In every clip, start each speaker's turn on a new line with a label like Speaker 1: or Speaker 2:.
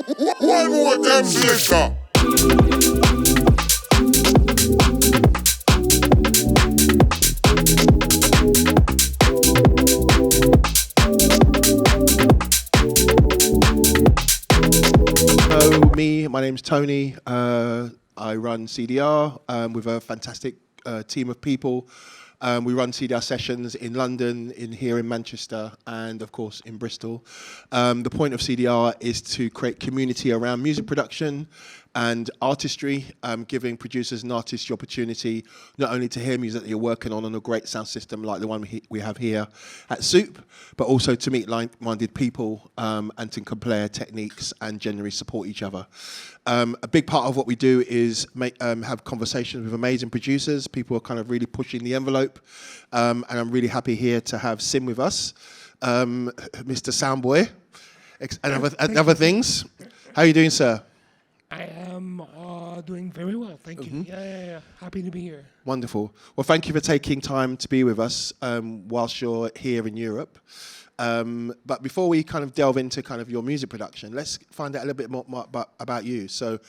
Speaker 1: One more time, sister.
Speaker 2: My name's Tony. I run CDR with a fantastic team of people. We run CDR sessions in London, here in Manchester, and of course in Bristol. The point of CDR is to create community around music production and artistry, giving producers and artists the opportunity not only to hear music that you're working on a great sound system like the one we have here at Soup, but also to meet like-minded people and to compare techniques and generally support each other. A big part of what we do is have conversations with amazing producers. People are kind of really pushing the envelope, and I'm really happy here to have Sim with us, Mr. Soundboy, and other things. How are you doing, sir?
Speaker 3: I am doing very well, thank you. Yeah. Happy to be here.
Speaker 2: Wonderful. Well, thank you for taking time to be with us whilst you're here in Europe. But before we kind of delve into kind of your music production, let's find out a little bit more about you. So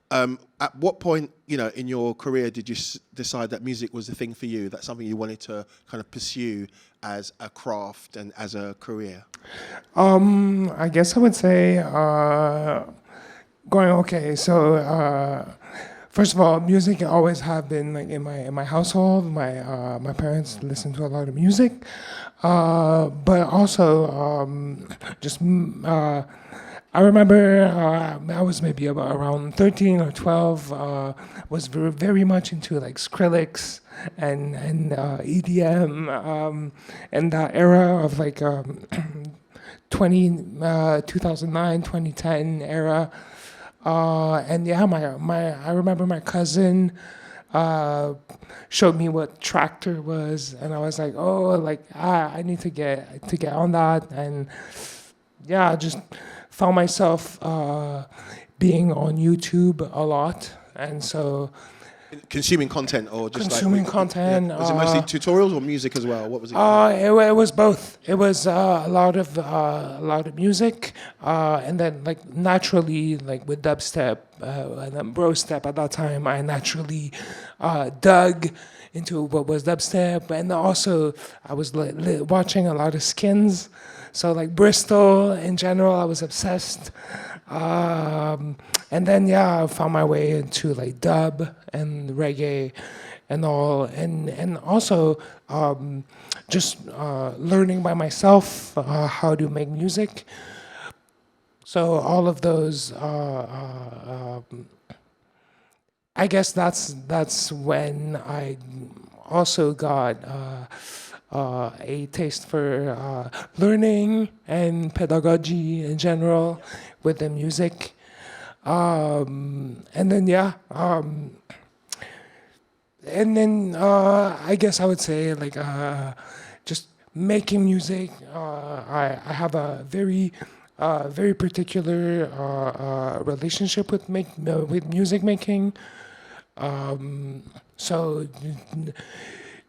Speaker 2: at what point, in your career did you decide that music was the thing for you? That's something you wanted to kind of pursue as a craft and as a career?
Speaker 3: I guess I would say... first of all, music always have been like in my household. My parents listened to a lot of music, but also I remember I was maybe about around 13 or 12. Was very much into like Skrillex and EDM and that era of like 2009, 2010 era. And yeah, I remember my cousin showed me what Tractor was, and I was like, I need to get on that, and yeah, I just found myself being on YouTube a lot, and so.
Speaker 2: Consuming content or just
Speaker 3: consuming content.
Speaker 2: Yeah. Was it mostly tutorials or music as well? What was it?
Speaker 3: It was both. It was a lot of music, and then like naturally, like with dubstep and then bro step at that time, I naturally dug into what was dubstep, and also I was watching a lot of Skins, so like Bristol in general, I was obsessed. And then I found my way into like dub and reggae and all, and also just learning by myself how to make music. So all of those, I guess that's when I also got a taste for learning and pedagogy in general with the music. And then I guess I would say like just making music. I have a very particular relationship with music making. So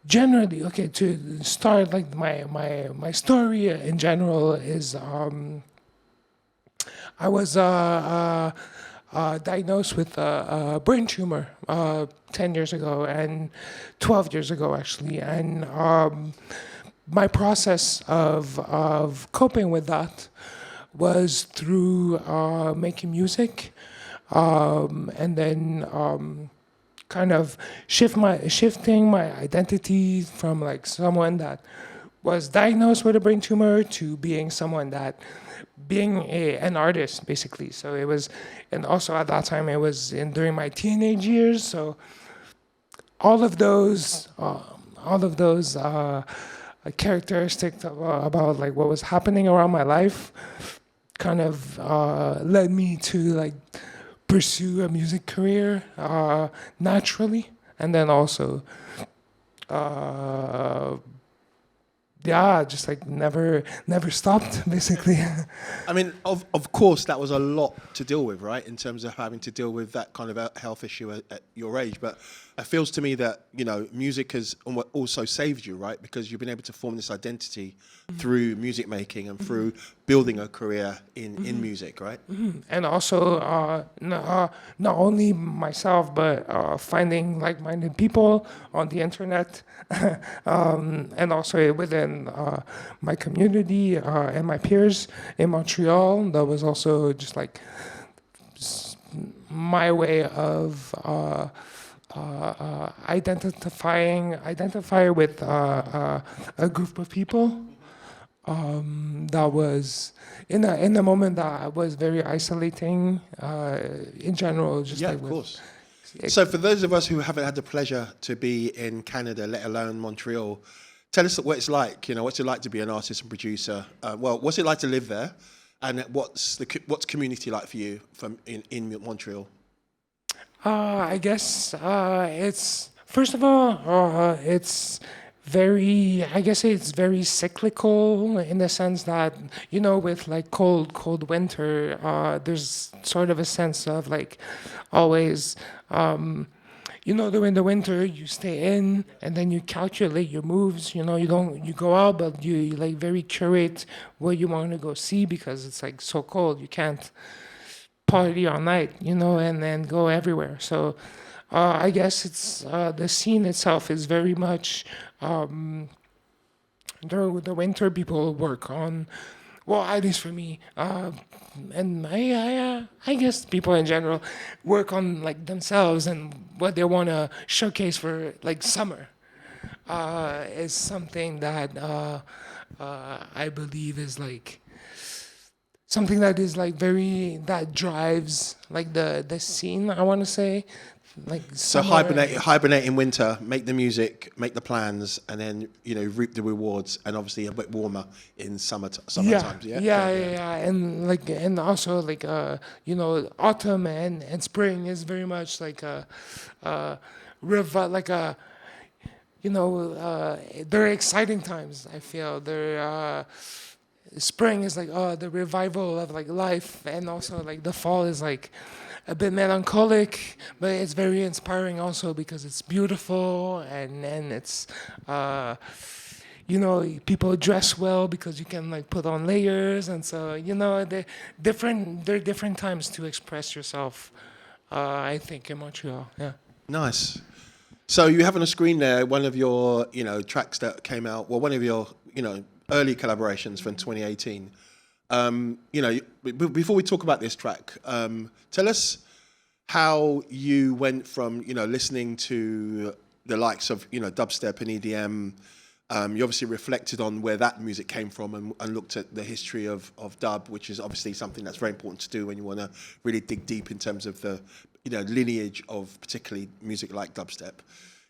Speaker 3: generally, to start, like my story in general is I was diagnosed with a brain tumor 10 years ago and 12 years ago actually, and my process of coping with that was through making music, and then kind of shifting my identity from like someone that was diagnosed with a brain tumor to being someone that being an artist basically. So it was, and also at that time it was during my teenage years. So all of those characteristics about like what was happening around my life kind of led me to like pursue a music career naturally, and then also yeah, just like never stopped basically.
Speaker 2: I mean, of course, that was a lot to deal with, right? In terms of having to deal with that kind of a health issue at your age. But it feels to me that, you know, music has also saved you, right? Because you've been able to form this identity through music making and through building a career in music, right?
Speaker 3: And also not only myself, but finding like-minded people on the internet, and also within my community and my peers in Montreal. That was also just like my way of identify with a group of people. That was in a moment that was very isolating in general. Just
Speaker 2: Yeah,
Speaker 3: like
Speaker 2: of course. So for those of us who haven't had the pleasure to be in Canada, let alone Montreal, tell us what it's like. You know, what's it like to be an artist and producer? Well, what's it like to live there, and what's community like for you in Montreal?
Speaker 3: I guess it's first of all it's very, I guess it's very cyclical in the sense that, you know, with like cold winter, there's sort of a sense of like always, you know, during the winter you stay in and then you calculate your moves, you know, you go out, but you like very curate where you want to go see because it's like so cold, you can't party all night, you know, and then go everywhere. So I guess it's the scene itself is very much during the winter people work on, well, at least for me, and I guess people in general work on like themselves and what they want to showcase for like summer is something that I believe is like something that is like that drives like the scene, I want to say. Like
Speaker 2: so hibernate in winter, make the music, make the plans, and then, you know, reap the rewards, and obviously a bit warmer in summer times.
Speaker 3: Yeah, and also like you know, autumn and spring is very much like a you know, they're exciting times. I feel they're spring is like the revival of like life, and also like the fall is like a bit melancholic, but it's very inspiring also because it's beautiful and it's you know, people dress well because you can like put on layers, and so, you know, there are different times to express yourself. I think in Montreal, yeah.
Speaker 2: Nice. So you have on a screen there one of your, you know, tracks that came out, well, one of your, you know, early collaborations from 2018. You know, before we talk about this track, tell us how you went from, you know, listening to the likes of, you know, dubstep and EDM. You obviously reflected on where that music came from and looked at the history of dub, which is obviously something that's very important to do when you want to really dig deep in terms of the, you know, lineage of particularly music like dubstep.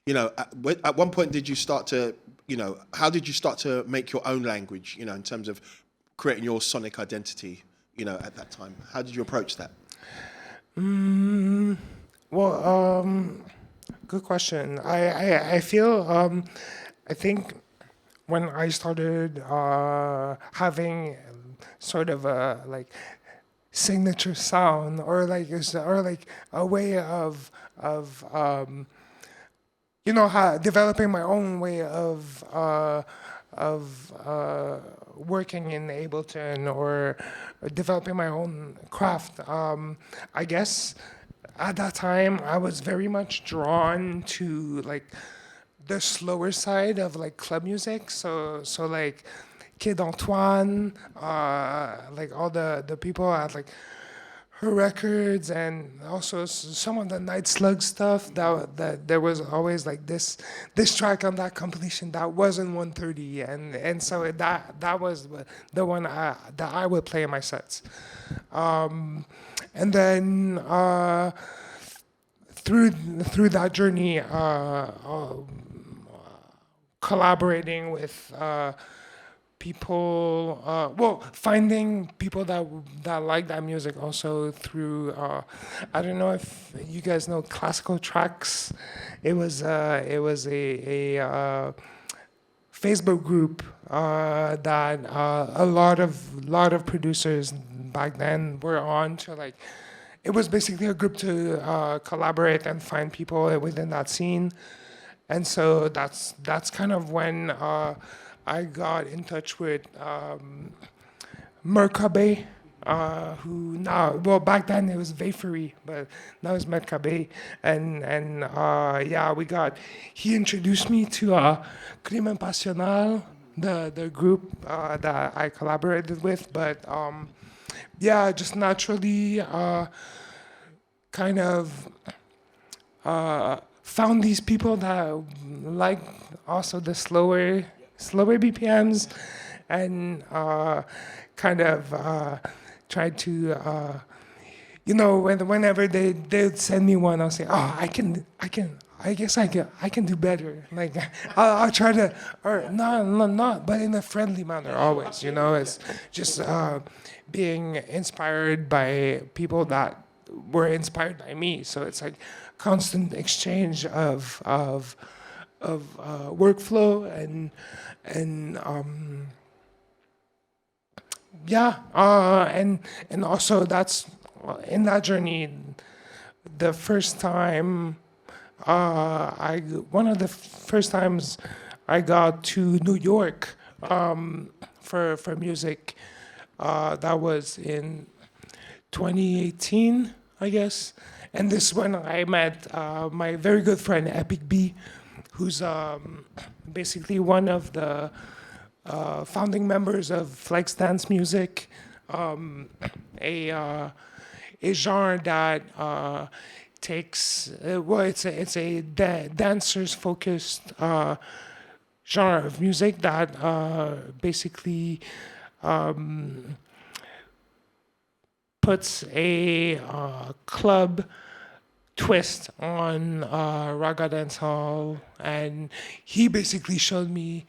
Speaker 2: You know, at one point did you start to, you know, how did you start to make your own language, you know, in terms of creating your sonic identity, you know, at that time? How did you approach that?
Speaker 3: Well, good question. I feel I think when I started having sort of a like signature sound or like a way of you know, developing my own way of working in Ableton or developing my own craft. I guess at that time I was very much drawn to like the slower side of like club music. So like Kid Antoine, like all the people at like her records, and also some of the Night Slug stuff. That there was always like this track on that compilation that wasn't 130, and so that was the one that I would play in my sets, and then through that journey, collaborating with people, finding people that like that music also through, I don't know if you guys know Classical Tracks. It was a Facebook group that a lot of producers back then were on to like. It was basically a group to collaborate and find people within that scene, and so that's kind of when I got in touch with Merkabe, who now, well, back then it was Vapory, but now it's Merkabe, and yeah, he introduced me to Crimen Pasional, the group that I collaborated with, but yeah, just naturally kind of found these people that like also the slower BPMs, and kind of tried to whenever they'd send me one, I'll say, oh, I guess I can do better. Like I'll try to, or not, but in a friendly manner always. It's just being inspired by people that were inspired by me. So it's like constant exchange of workflow and yeah, and also that's in that journey, the first time one of the first times I got to New York for music, that was in 2018, I guess. And this is when I met my very good friend Epic B, who's basically one of the founding members of flex dance music, a genre that takes it's a dancers focused genre of music that basically puts a club twist on raga dancehall, and he basically showed me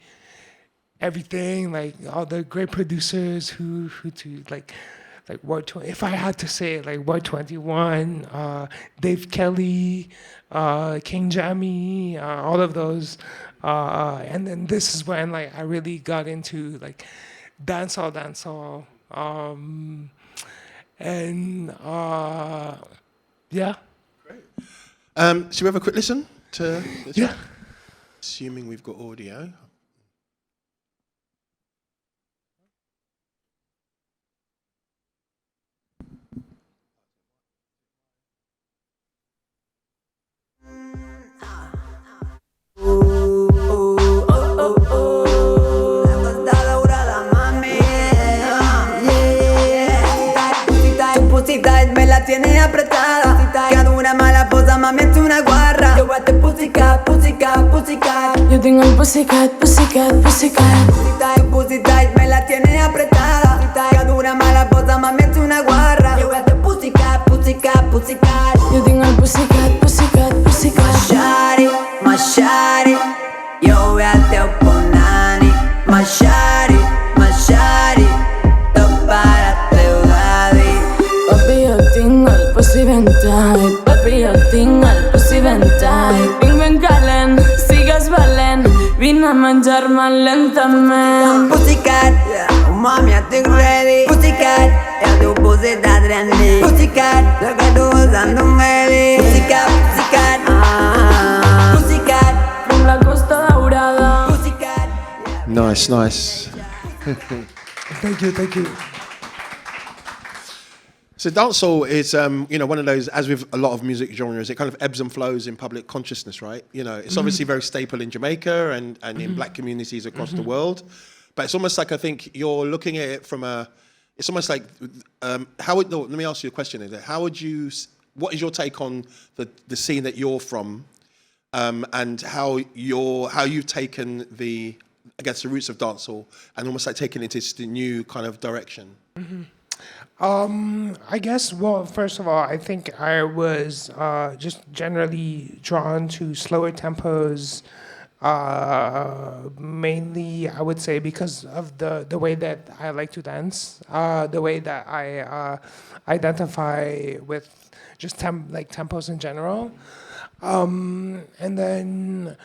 Speaker 3: everything, like all the great producers who to like if I had to say it, like Ward 21, Dave Kelly, King Jammy, all of those, and then this is when like I really got into like dancehall, and yeah.
Speaker 2: Great. Should we have a quick listen to this?
Speaker 3: Yeah.
Speaker 2: One? Assuming we've got audio.
Speaker 4: Me la tiene apretada, que dura mala posa, mami, es una guarra. Yo bate pussycat. Yo tengo el pussycat. Tu pussy tight, me la tiene apretada, que dura mala posa, mami, es una guarra. Yo bate pussycat. Yo tengo el pussycat. Mashari, yo voy a teo ponani. Mashari, to para teo daddy. Papi, yo tengo el pussy ventall. Vinc ben calent, sigues valent. Vine a menjar-me lentament. Pussycat, mami, ja estic ready. Pussycat, el teu pussy està trendy. Pussycat, lo que tu usant un heli. Pussycat, from la Costa Daurada. Pussycat.
Speaker 2: Nice.
Speaker 3: Thank you.
Speaker 2: So dancehall is, one of those, as with a lot of music genres, it kind of ebbs and flows in public consciousness, right? It's obviously very staple in Jamaica and in black communities across the world. But it's almost like, I think you're looking at it from it's almost like, let me ask you a question. What is your take on the scene that you're from, and how you've taken the roots of dancehall and almost like taken it into a new kind of direction?
Speaker 3: I guess, well, first of all, I think I was just generally drawn to slower tempos, mainly, I would say, because of the way that I like to dance, the way that I identify with just tempos in general. And then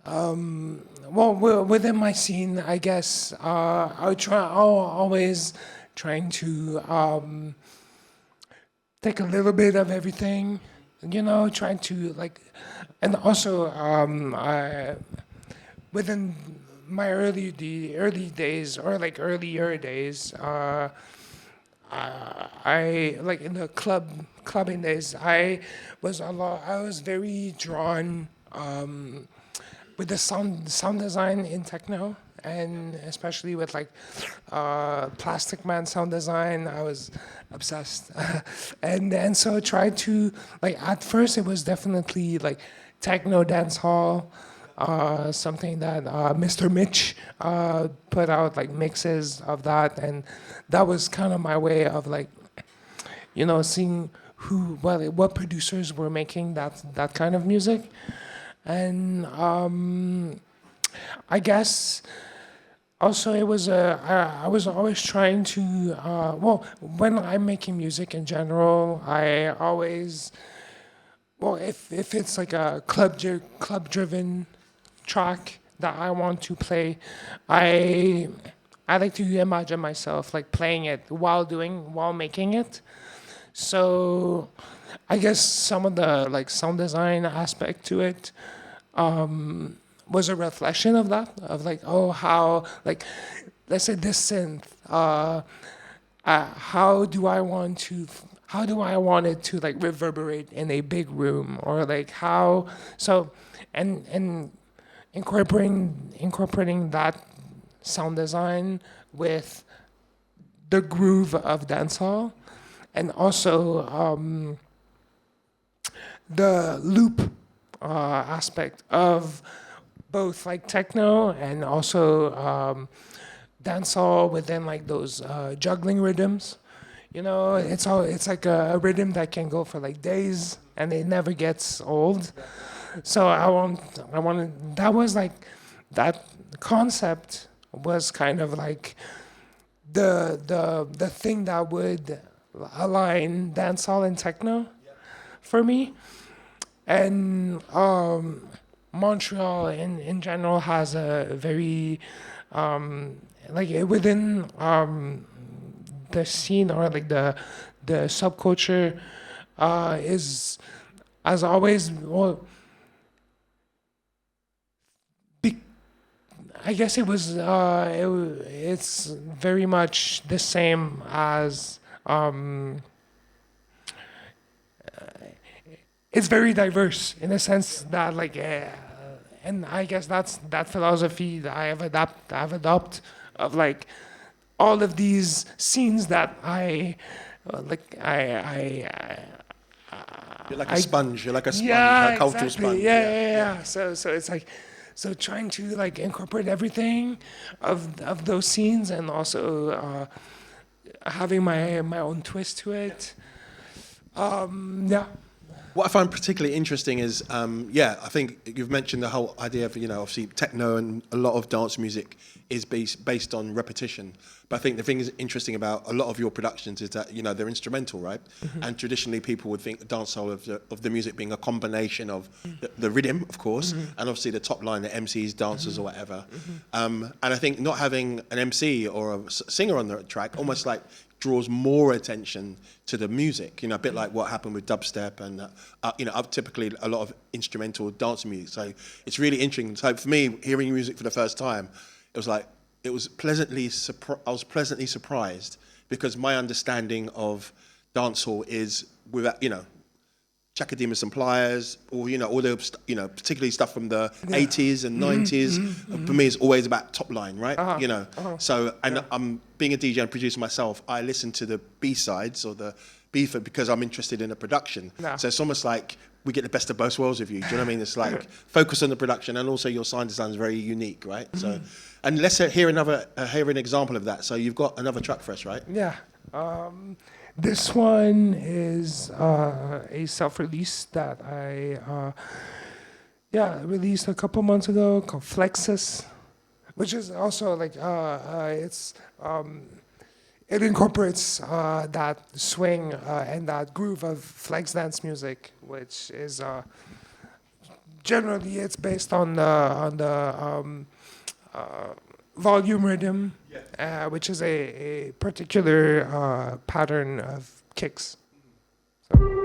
Speaker 3: Well, within my scene, I guess always trying to take a little bit of everything, trying to like, and also within my early days or like earlier days, I like in the clubbing days, I was very drawn with the sound design in techno, and especially with like Plastikman sound design. I was obsessed, and so I tried to like, at first it was definitely like techno dancehall, something that Mr. Mitch put out like mixes of that, and that was kind of my way of like, seeing what producers were making that kind of music. And I guess also it was I was always trying to when I'm making music in general, I always, if it's like a club driven track that I want to play, I like to imagine myself like playing it while making it. So I guess some of the like sound design aspect to it was a reflection of that, of like, how, like, let's say this synth, how do I want it to like reverberate in a big room, or like how, so, and incorporating that sound design with the groove of dancehall, and also the loop aspect of both like techno and also dancehall within like those juggling rhythms. It's like a rhythm that can go for like days and it never gets old. So I wanted, that was like, that concept was kind of like the thing that would align dancehall and techno for me. And Montreal in general has a very like within the scene, or like the subculture is, as always, I guess it was it's very much the same as it's very diverse in a sense that like and I guess that's that philosophy that I have adopted of like all of these scenes that I like
Speaker 2: You're like a sponge. You're like a sponge,
Speaker 3: yeah,
Speaker 2: a cultural
Speaker 3: exactly.
Speaker 2: sponge.
Speaker 3: Yeah. So it's like, so trying to like incorporate everything of those scenes, and also having my own twist to it. Yeah.
Speaker 2: What I find particularly interesting is, I think you've mentioned the whole idea of, obviously techno and a lot of dance music is based on repetition. But I think the thing is interesting about a lot of your productions is that, they're instrumental, right? Mm-hmm. And traditionally people would think the dancehall of the music being a combination of the rhythm, of course, and obviously the top line, the MCs, dancers, or whatever. And I think not having an MC or a singer on the track almost like draws more attention to the music, a bit like what happened with dubstep and, typically a lot of instrumental dance music. So it's really interesting. So for me, hearing music for the first time, I was pleasantly surprised, because my understanding of dancehall is without, Chakadima and Pliers, or all the particularly stuff from the 80s and 90s. For me, it's always about top line, right? So, and I'm being a DJ and producer myself. I listen to the B sides or the B because I'm interested in the production. So it's almost like we get the best of both worlds of you. Do you know what I mean? It's like focus on the production, and also your sound design is very unique, right? So, and let's hear an example of that. So you've got another track for us, right?
Speaker 3: Yeah. This one is a self-release that I released a couple months ago, called Flexus, which is also like it incorporates that swing and that groove of flex dance music, which is generally it's based on the volume rhythm, which is a particular pattern of kicks. So.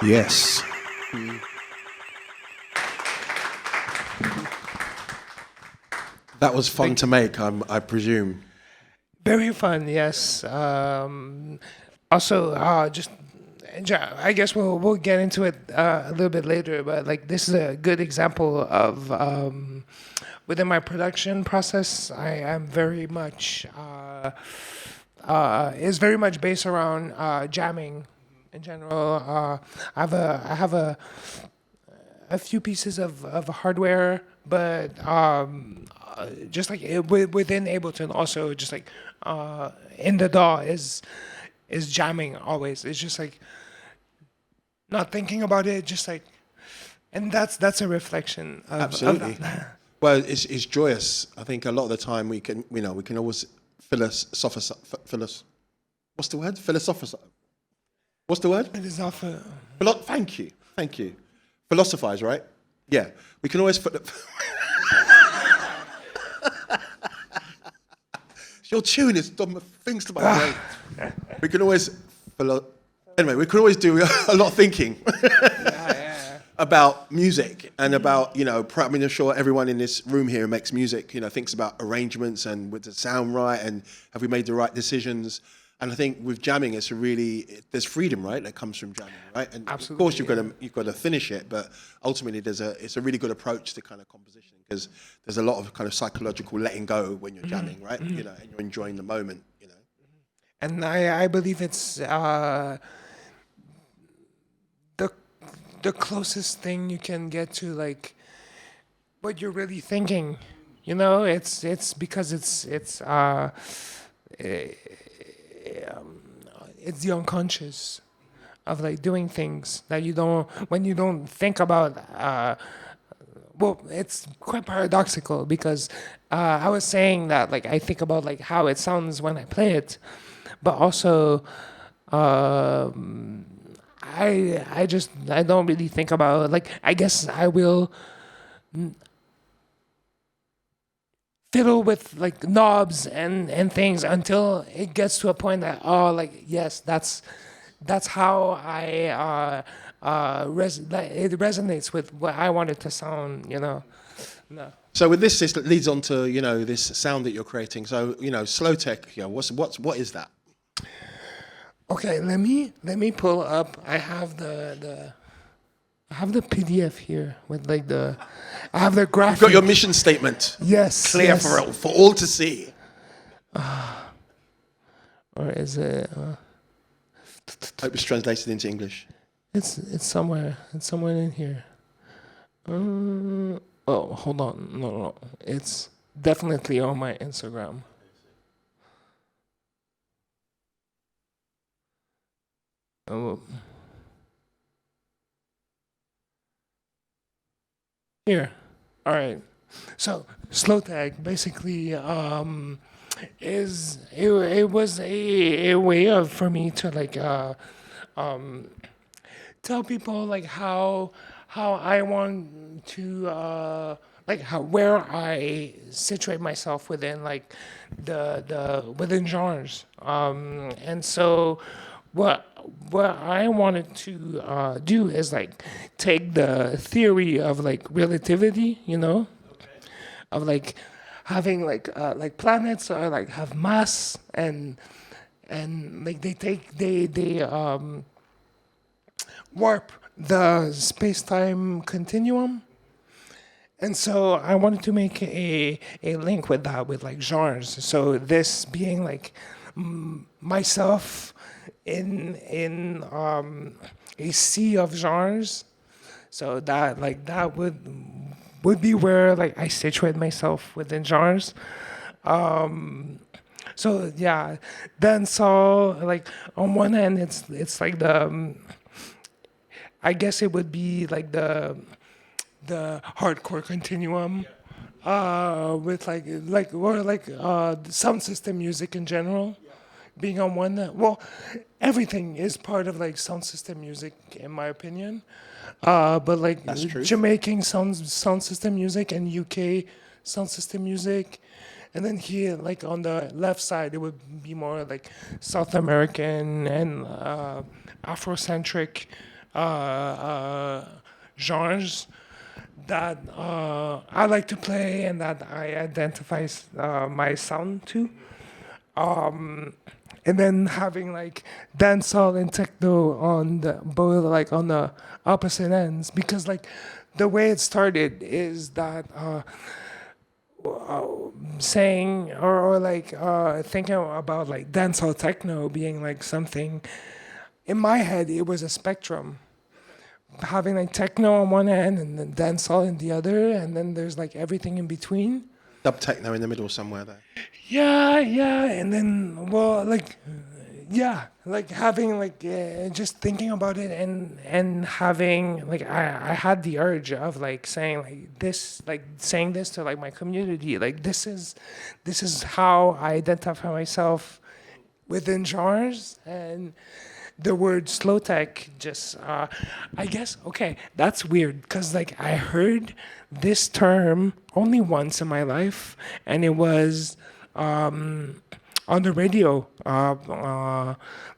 Speaker 2: Yes. That was fun to make, I presume.
Speaker 3: Very fun, yes. Also, just I guess we'll get into it a little bit later, but like this is a good example of within my production process. I am very much is very much based around jamming in general. I have a few pieces of hardware, but just like within Ableton, also just like in the DAW is jamming always. It's just like not thinking about it, just like, and that's a reflection of,
Speaker 2: absolutely.
Speaker 3: Of that.
Speaker 2: Well, it's joyous. I think a lot of the time we can always philosophize. What's the word? Philosophize. What's the word? Thank you. Philosophize, right? Yeah. We can always your tune is dumb things to my brain. We can always anyway, we can always do a lot of thinking about music and about, I'm sure everyone in this room here who makes music, thinks about arrangements and with the sound right and have we made the right decisions. And I think with jamming, there's freedom, right? That comes from jamming, right? And
Speaker 3: absolutely,
Speaker 2: of course you've got to finish it, but ultimately it's a really good approach to kind of composition because there's a lot of kind of psychological letting go when you're jamming, right? And you're enjoying the moment,
Speaker 3: And I believe it's the closest thing you can get to like what you're really thinking, It's because it's the unconscious of like doing things that when you don't think about. Well, it's quite paradoxical because I was saying that like I think about like how it sounds when I play it, but also I don't really think about like I guess I will fiddle with like knobs and things until it gets to a point that yes, that's how it resonates with what I want it to sound, No.
Speaker 2: So with this leads on to this sound that you're creating. So slow tech. What is that?
Speaker 3: Okay, let me pull up. I have the PDF here with like I have the graphic.
Speaker 2: You've got your mission statement.
Speaker 3: Yes.
Speaker 2: Clear
Speaker 3: yes.
Speaker 2: for all to see.
Speaker 3: or is it?
Speaker 2: Hope it's translated into English.
Speaker 3: It's somewhere. It's somewhere in here. Oh, hold on. No. It's definitely on my Instagram. Oh. Here. All right. So Slow Tech basically is it was a way of for me to like tell people like how I want to like how where I situate myself within like the within genres. And so what I wanted to do is like take the theory of like relativity, you know, of like having like planets or like have mass and like they warp the space-time continuum. And so I wanted to make a link with that, with like genres. So this being like myself in a sea of genres. So that would be where like I situate myself within genres. So yeah, dancehall, like on one hand it's like the I guess it would be like the hardcore continuum, with sound system music in general, being on one. Well, everything is part of like sound system music in my opinion, but like Jamaican sound system music and UK sound system music, and then here like on the left side it would be more like South American and Afrocentric genres that I like to play and that I identify my sound to. And then having like dancehall and techno on the both like on the opposite ends, because like the way it started is that saying or like thinking about like dancehall techno being like something in my head, it was a spectrum. Having like techno on one end and then dancehall in the other, and then there's like everything in between.
Speaker 2: Dub techno in the middle somewhere there.
Speaker 3: Yeah, and then like having like just thinking about it and having like I had the urge of like saying this to like my community, like this is how I identify myself within genres. And the word slow tech just, I guess, okay, that's weird because like I heard this term only once in my life, and it was on the radio.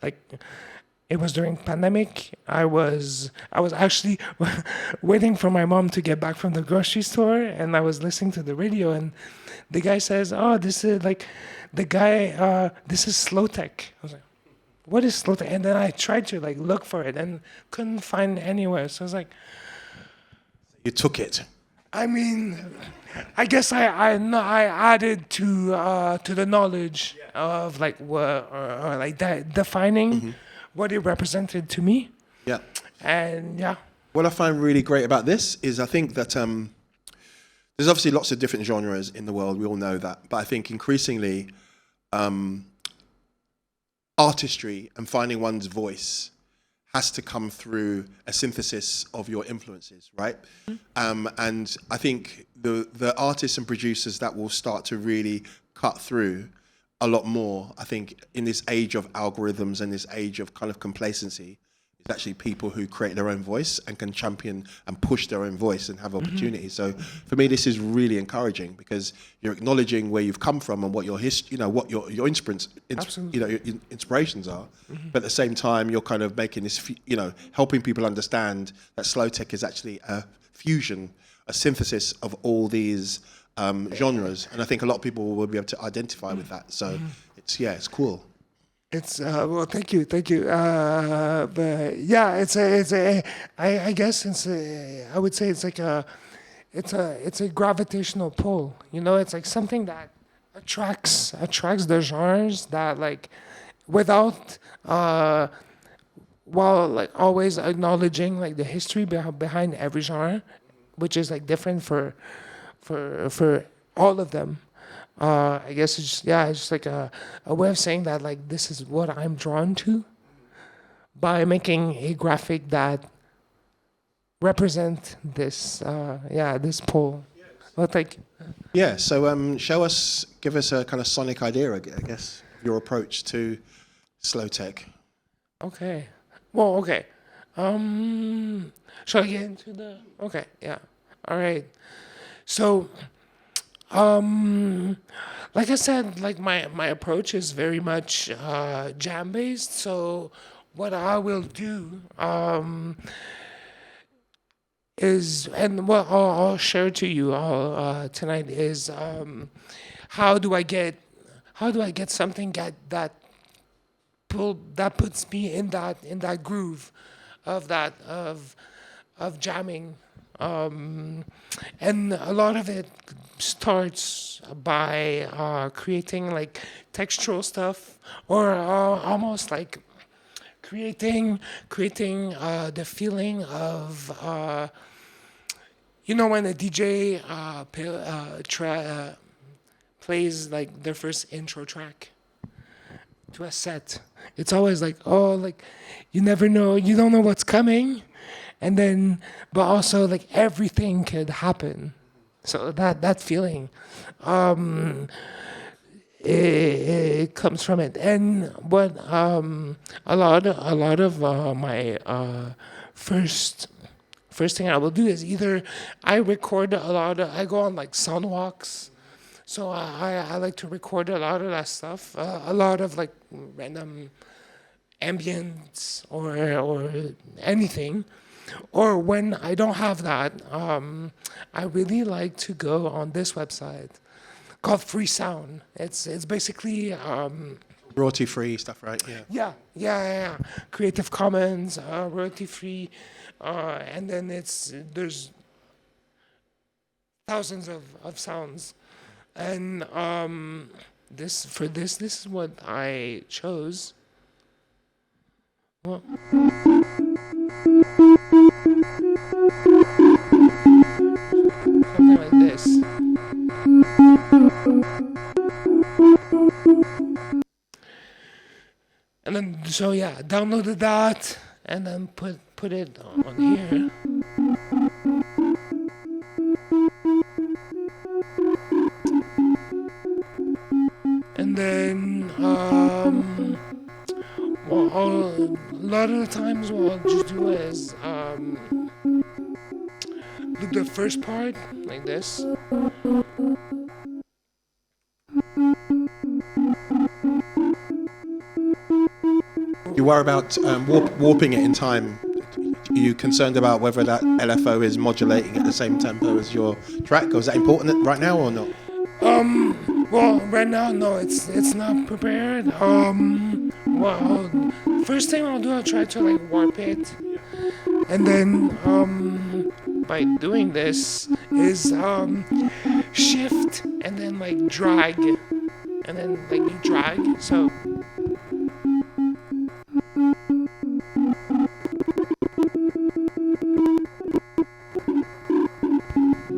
Speaker 3: Like it was during pandemic. I was actually waiting for my mom to get back from the grocery store, and I was listening to the radio, and the guy says, "Oh, this is like this is slow tech." I was like, what is slow tech? And then I tried to like look for it and couldn't find anywhere. So I was like,
Speaker 2: you took it.
Speaker 3: I mean, I guess I added to the knowledge of like what or like that defining what it represented to me.
Speaker 2: Yeah.
Speaker 3: And yeah.
Speaker 2: What I find really great about this is I think that there's obviously lots of different genres in the world. We all know that, but I think increasingly. Artistry and finding one's voice has to come through a synthesis of your influences, right? And I think the artists and producers that will start to really cut through a lot more, I think, in this age of algorithms and this age of kind of complacency, is actually people who create their own voice and can champion and push their own voice and have opportunities. So for me, this is really encouraging because you're acknowledging where you've come from and what your what your inspirations are. But at the same time, you're kind of making this, helping people understand that slow tech is actually a fusion, a synthesis of all these genres. And I think a lot of people will be able to identify with that. So it's cool.
Speaker 3: It's well, thank you. But yeah, I guess I would say it's like it's a gravitational pull. You know, it's like something that attracts the genres that like without while like always acknowledging like the history behind every genre, which is like different for all of them. I guess it's just like a way of saying that like this is what I'm drawn to by making a graphic that represent this this pole. Well, thank you.
Speaker 2: Yeah, so give us a kind of sonic idea, I guess, your approach to slow tech.
Speaker 3: Okay. Well, okay. Shall I get into the? Okay, yeah. All right. So, like I said, like my approach is very much jam based. So, what I will do is, and what I'll share to you all tonight is how do I get something that puts me in that groove of jamming, and a lot of it starts by creating like textural stuff, or almost like creating the feeling of when a DJ plays like their first intro track to a set. It's always like, you never know, you don't know what's coming, and then, but also like everything could happen. So that feeling, it comes from it. And what a lot of my first thing I will do is either I record I go on like sound walks. So I like to record a lot of that stuff, a lot of like random ambience or anything. Or when I don't have that, I really like to go on this website called Free Sound. It's basically
Speaker 2: royalty free stuff, right?
Speaker 3: Yeah. Creative Commons, royalty free, and then there's thousands of sounds. And this is what I chose. Well, something like this. And then downloaded that and then put it on here. And then, a lot of the times what I'll just do is do the first part like this.
Speaker 2: You worry about warping it in time. Are you concerned about whether that LFO is modulating at the same tempo as your track, or is that important right now or not?
Speaker 3: Well, right now, no, it's not prepared. First thing I'll do, I'll try to like warp it, and then by doing this is shift and then like drag, and then like you drag. So.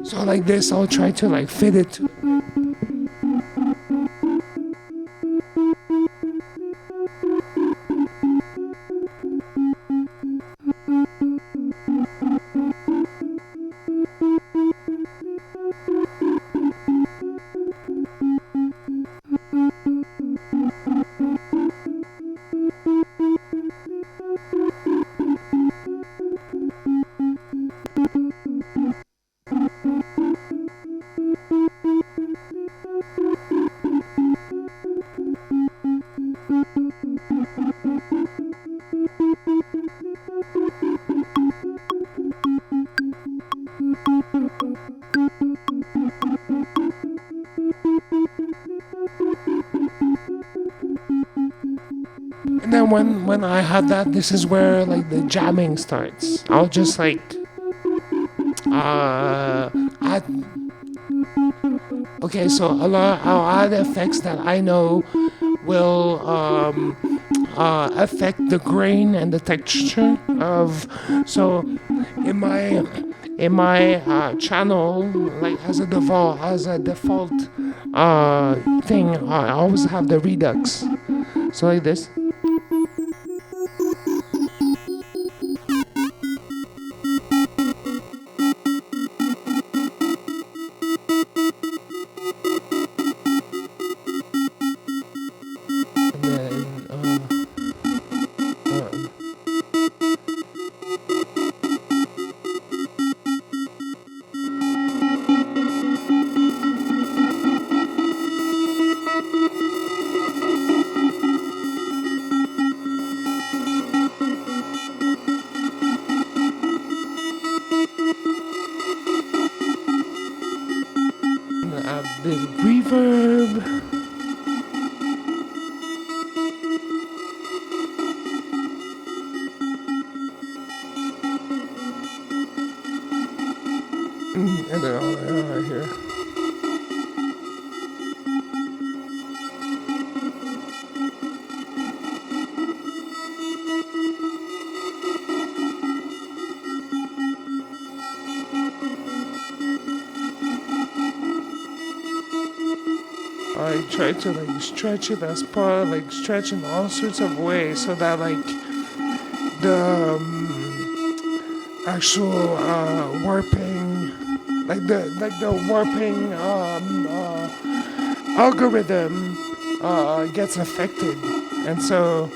Speaker 3: So like this, I'll try to like fit it to. And then when I have that, this is where like the jamming starts. I'll just like add. Okay, so I'll add effects that I know will affect the grain and the texture of. So in my channel, like as a default thing, I always have the redux. So like this. The reverb. And then all here. I try to like stretch it as part, like stretch in all sorts of ways, so that like the actual warping, like the warping algorithm gets affected, and so.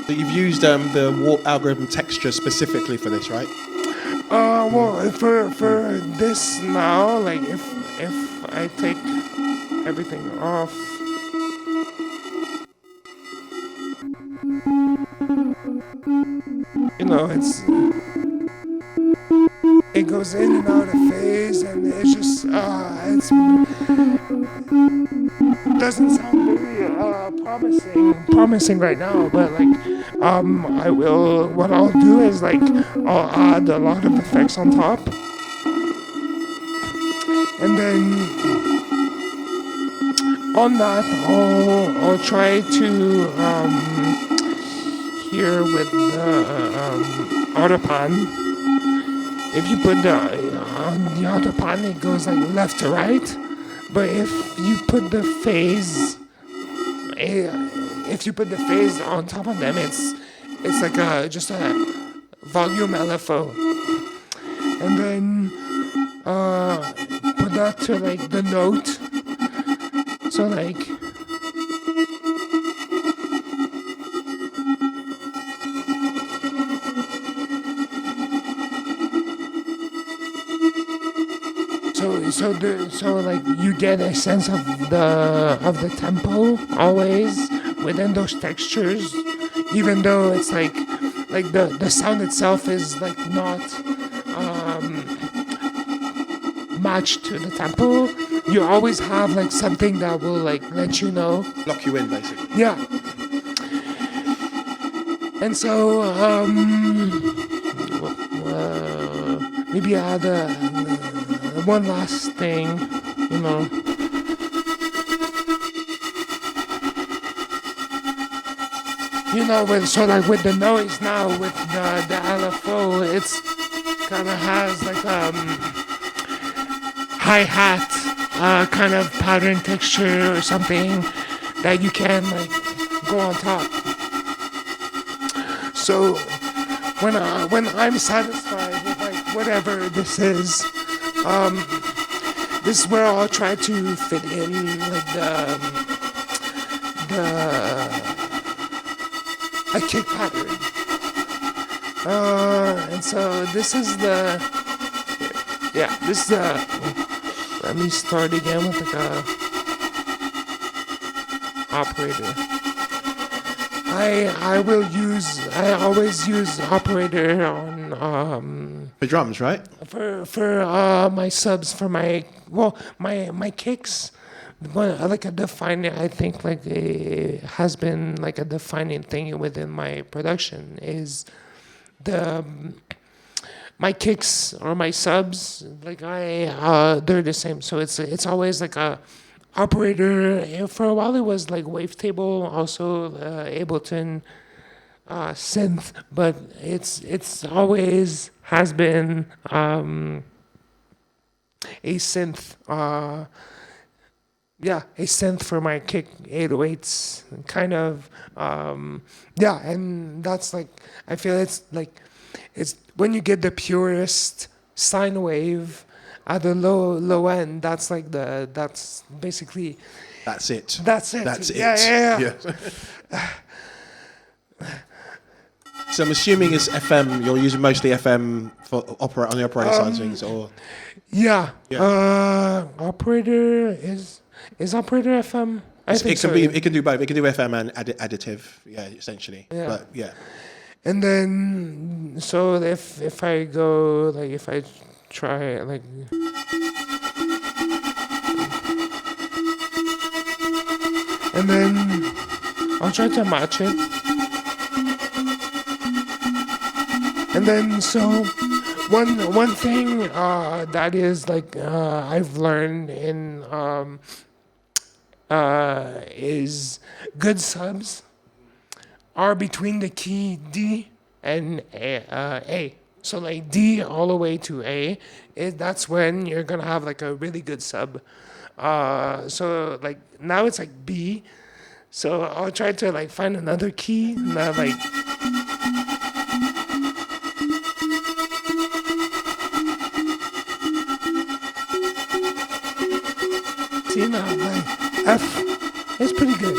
Speaker 2: You've used the warp algorithm texture specifically for this, right?
Speaker 3: Well, for this now, like if I take everything off, you know, it goes in and out of phase, and it's just doesn't sound very promising right now, but like what I'll do is like I'll add a lot of effects on top, and then on that I'll try to here with the autopan. If you put the autopan, it goes like left to right. But if you put the phase, on top of them, it's like just a volume LFO, and then put that to like the note. So like. So like you get a sense of the tempo always within those textures, even though it's like the sound itself is like not matched to the tempo. You always have like something that will like let you know,
Speaker 2: lock you in basically.
Speaker 3: Yeah. And so maybe add one last thing, you know. With the noise now, with the LFO, it's kind of has like hi-hat kind of pattern texture or something that you can like go on top. So when I'm satisfied with like whatever this is where I'll try to fit in like a kick pattern. And so this is let me start again with like a operator. I always use operator on
Speaker 2: for drums, right?
Speaker 3: For my subs, for my kicks. Like a defining, I think like it has been like a defining thing within my production is the my kicks or my subs, like they're the same. So it's always like a operator. For a while it was like wavetable, also Ableton, synth, but it's always has been a synth. A synth for my kick 808s, kind of. And that's like, I feel it's like, it's when you get the purest sine wave at the low end. That's like that's basically.
Speaker 2: That's it.
Speaker 3: That's it.
Speaker 2: That's it.
Speaker 3: Yeah.
Speaker 2: So I'm assuming it's FM. You're using mostly FM for on the operator side of things, or?
Speaker 3: Yeah. Operator is operator FM. I think so.
Speaker 2: It can do both. It can do FM and additive. Yeah, essentially.
Speaker 3: Yeah.
Speaker 2: But yeah.
Speaker 3: And then, so if I go, like, if I try, like, and then I'll try to match it. And then, so one thing that is like I've learned in is good subs are between the key D and A. So like D all the way to A, that's when you're gonna have like a really good sub. So like now it's like B. So I'll try to like find another key. Now like. See now like F. It's pretty good.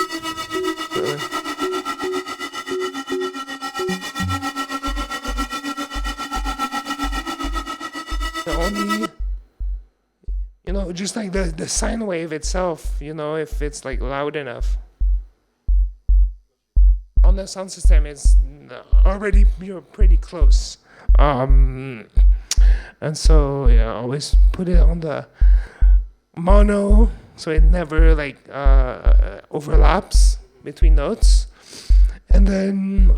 Speaker 3: Only, just like the sine wave itself, if it's like loud enough. On the sound system, it's already you're pretty close. And so yeah, always put it on the mono so it never like overlaps between notes. And then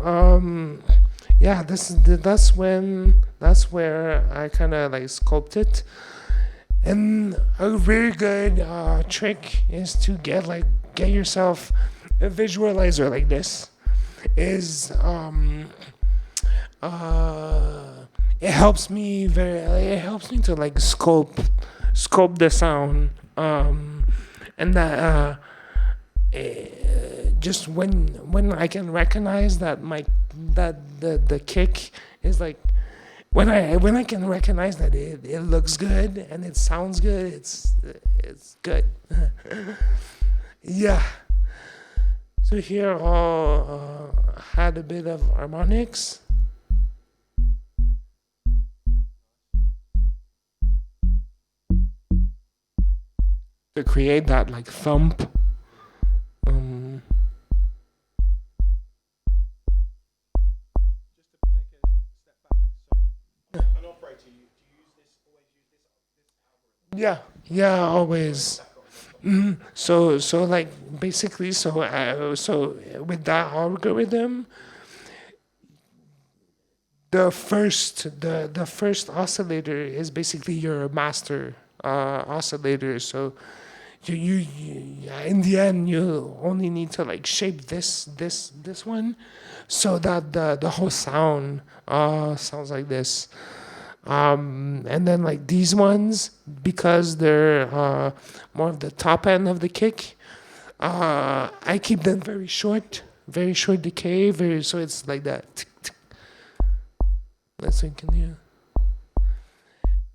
Speaker 3: that's where I kind of like sculpt it. And a very good trick is to get yourself a visualizer like this. It helps me to like sculpt the sound, and that just when I can recognize that the kick is like. When I can recognize that it looks good and it sounds good, it's good. Yeah. So here I'll had a bit of harmonics. To create that like thump. Yeah, always. So like basically, so with that algorithm, the first oscillator is basically your master oscillator. So you in the end you only need to like shape this one, so that the whole sound sounds like this. And then like these ones, because they're more of the top end of the kick, I keep them very short decay, so it's like that. That's what you can hear.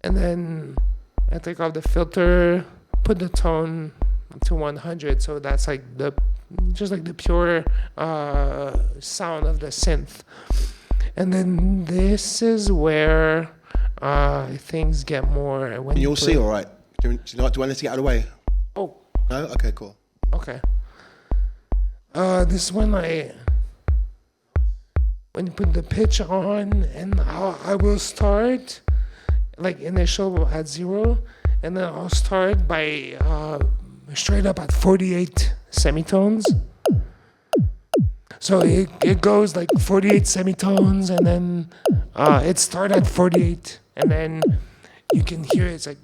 Speaker 3: And then I take off the filter, put the tone to 100, so that's like just like the pure sound of the synth. And then this is where things get more.
Speaker 2: When you'll see, all right. Do you want to get out of the way?
Speaker 3: Oh.
Speaker 2: No? Okay, cool.
Speaker 3: Okay. This is when you put the pitch on, and I will start like initial at 0, and then I'll start by straight up at 48 semitones. So it goes like 48 semitones, and then it starts at 48, and then you can hear it's like,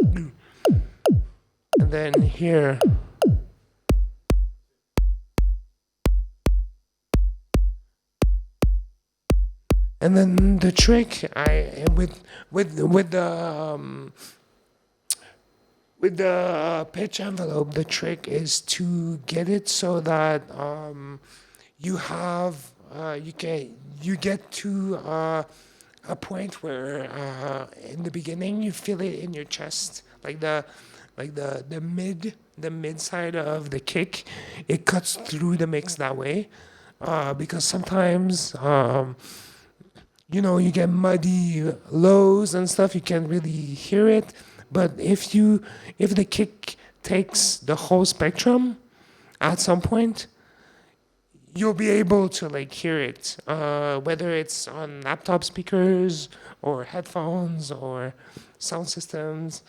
Speaker 3: and then here. And then the trick, with the pitch envelope, the trick is to get it so that you have you get to a point where in the beginning you feel it in your chest, like the mid side of the kick, it cuts through the mix that way, because sometimes you get muddy lows and stuff, you can't really hear it. But if the kick takes the whole spectrum, at some point, you'll be able to like hear it, whether it's on laptop speakers or headphones or sound systems.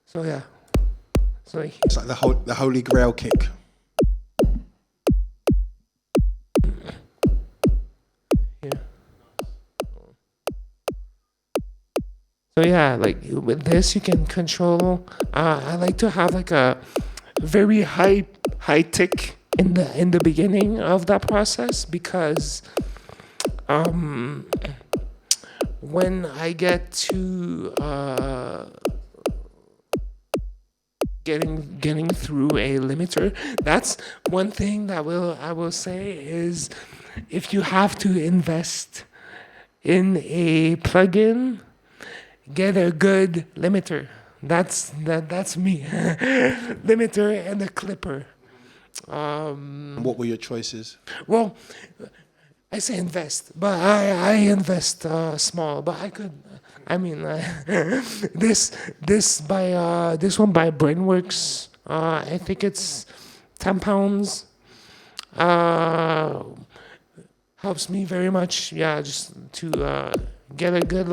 Speaker 3: So yeah. So
Speaker 2: it's like the holy grail kick.
Speaker 3: So yeah, like with this you can control. I like to have like a very high tick in the beginning of that process, because when I get to getting through a limiter, that's one thing that I will say is, if you have to invest in a plugin, get a good limiter. That's me. Limiter and a clipper.
Speaker 2: What were your choices?
Speaker 3: Well, I say invest, but I invest small. But I could. I mean, this one by Brainworks. I think it's £10. Helps me very much. Yeah, just to get a good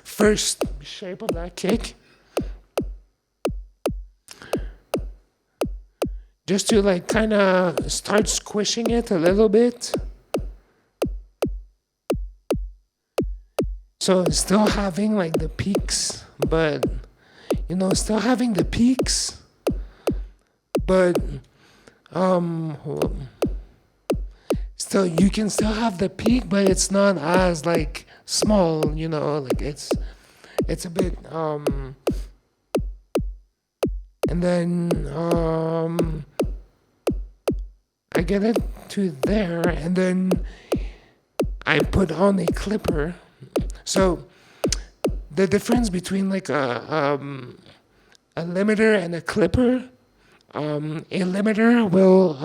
Speaker 3: first shape of that kick. Just to like kind of start squishing it a little bit. So still having like the peaks, but still having the peaks, but still you can still have the peak, but it's not as like small, like it's a bit and then I get it to there, and then I put on a clipper. So the difference between like a limiter and a clipper, a limiter will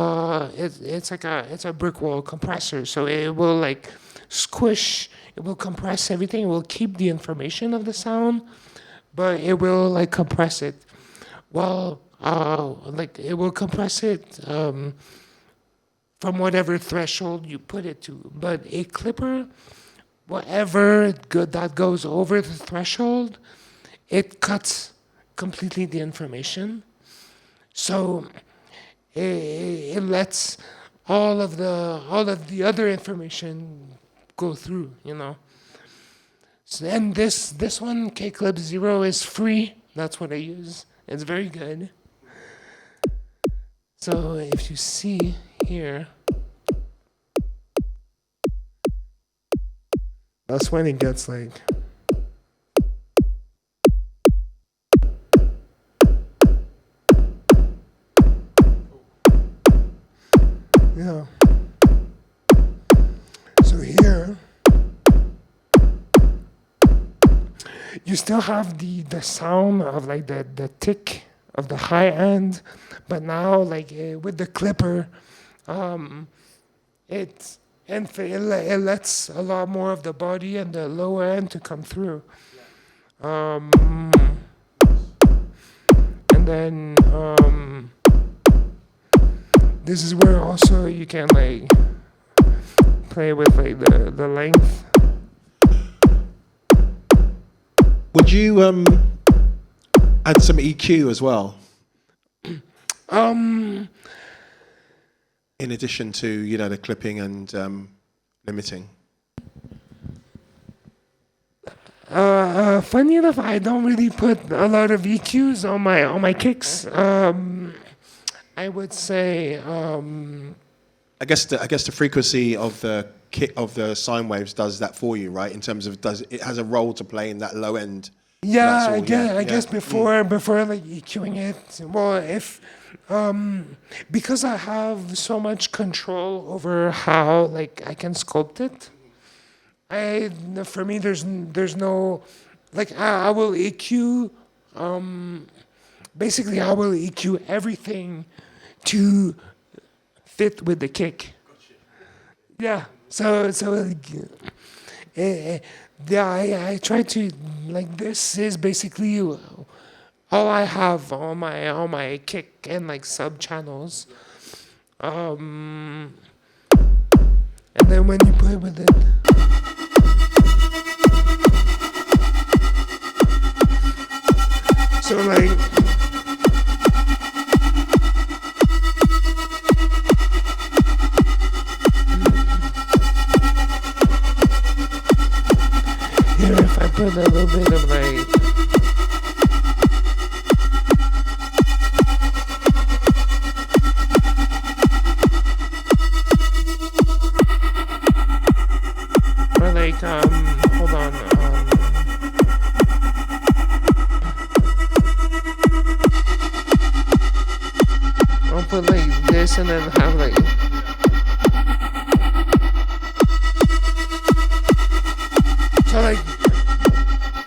Speaker 3: it's a brick wall compressor, so it will like squish, it will compress everything, it will keep the information of the sound, but it will like compress it. Well, like it will compress it from whatever threshold you put it to. But a clipper, whatever that goes over the threshold, it cuts completely the information. So it lets all of the other information go through, So, and this one, K-Clip Zero, is free. That's what I use. It's very good. So if you see here, that's when it gets like so here you still have the sound of like the tick of the high end, but now like with the clipper, it lets a lot more of the body and the lower end to come through. And then this is where also you can like play with like the length.
Speaker 2: Would you add some EQ as well? in addition to, you know, the clipping and limiting?
Speaker 3: Funny enough, I don't really put a lot of EQs on my kicks. I would say.
Speaker 2: I guess the frequency of the sine waves does that for you, right? In terms of it has a role to play in that low end.
Speaker 3: Yeah, I guess before like EQing it. Well, if because I have so much control over how like I can sculpt it. For me, there's no, like I will EQ, basically I will EQ everything to fit with the kick. Yeah, so I try to, like, this is basically all I have on my kick and like sub channels. And then when you play with it. So like, here if I put a little bit of like, or like, hold on, I'll put like this and then have like, so like,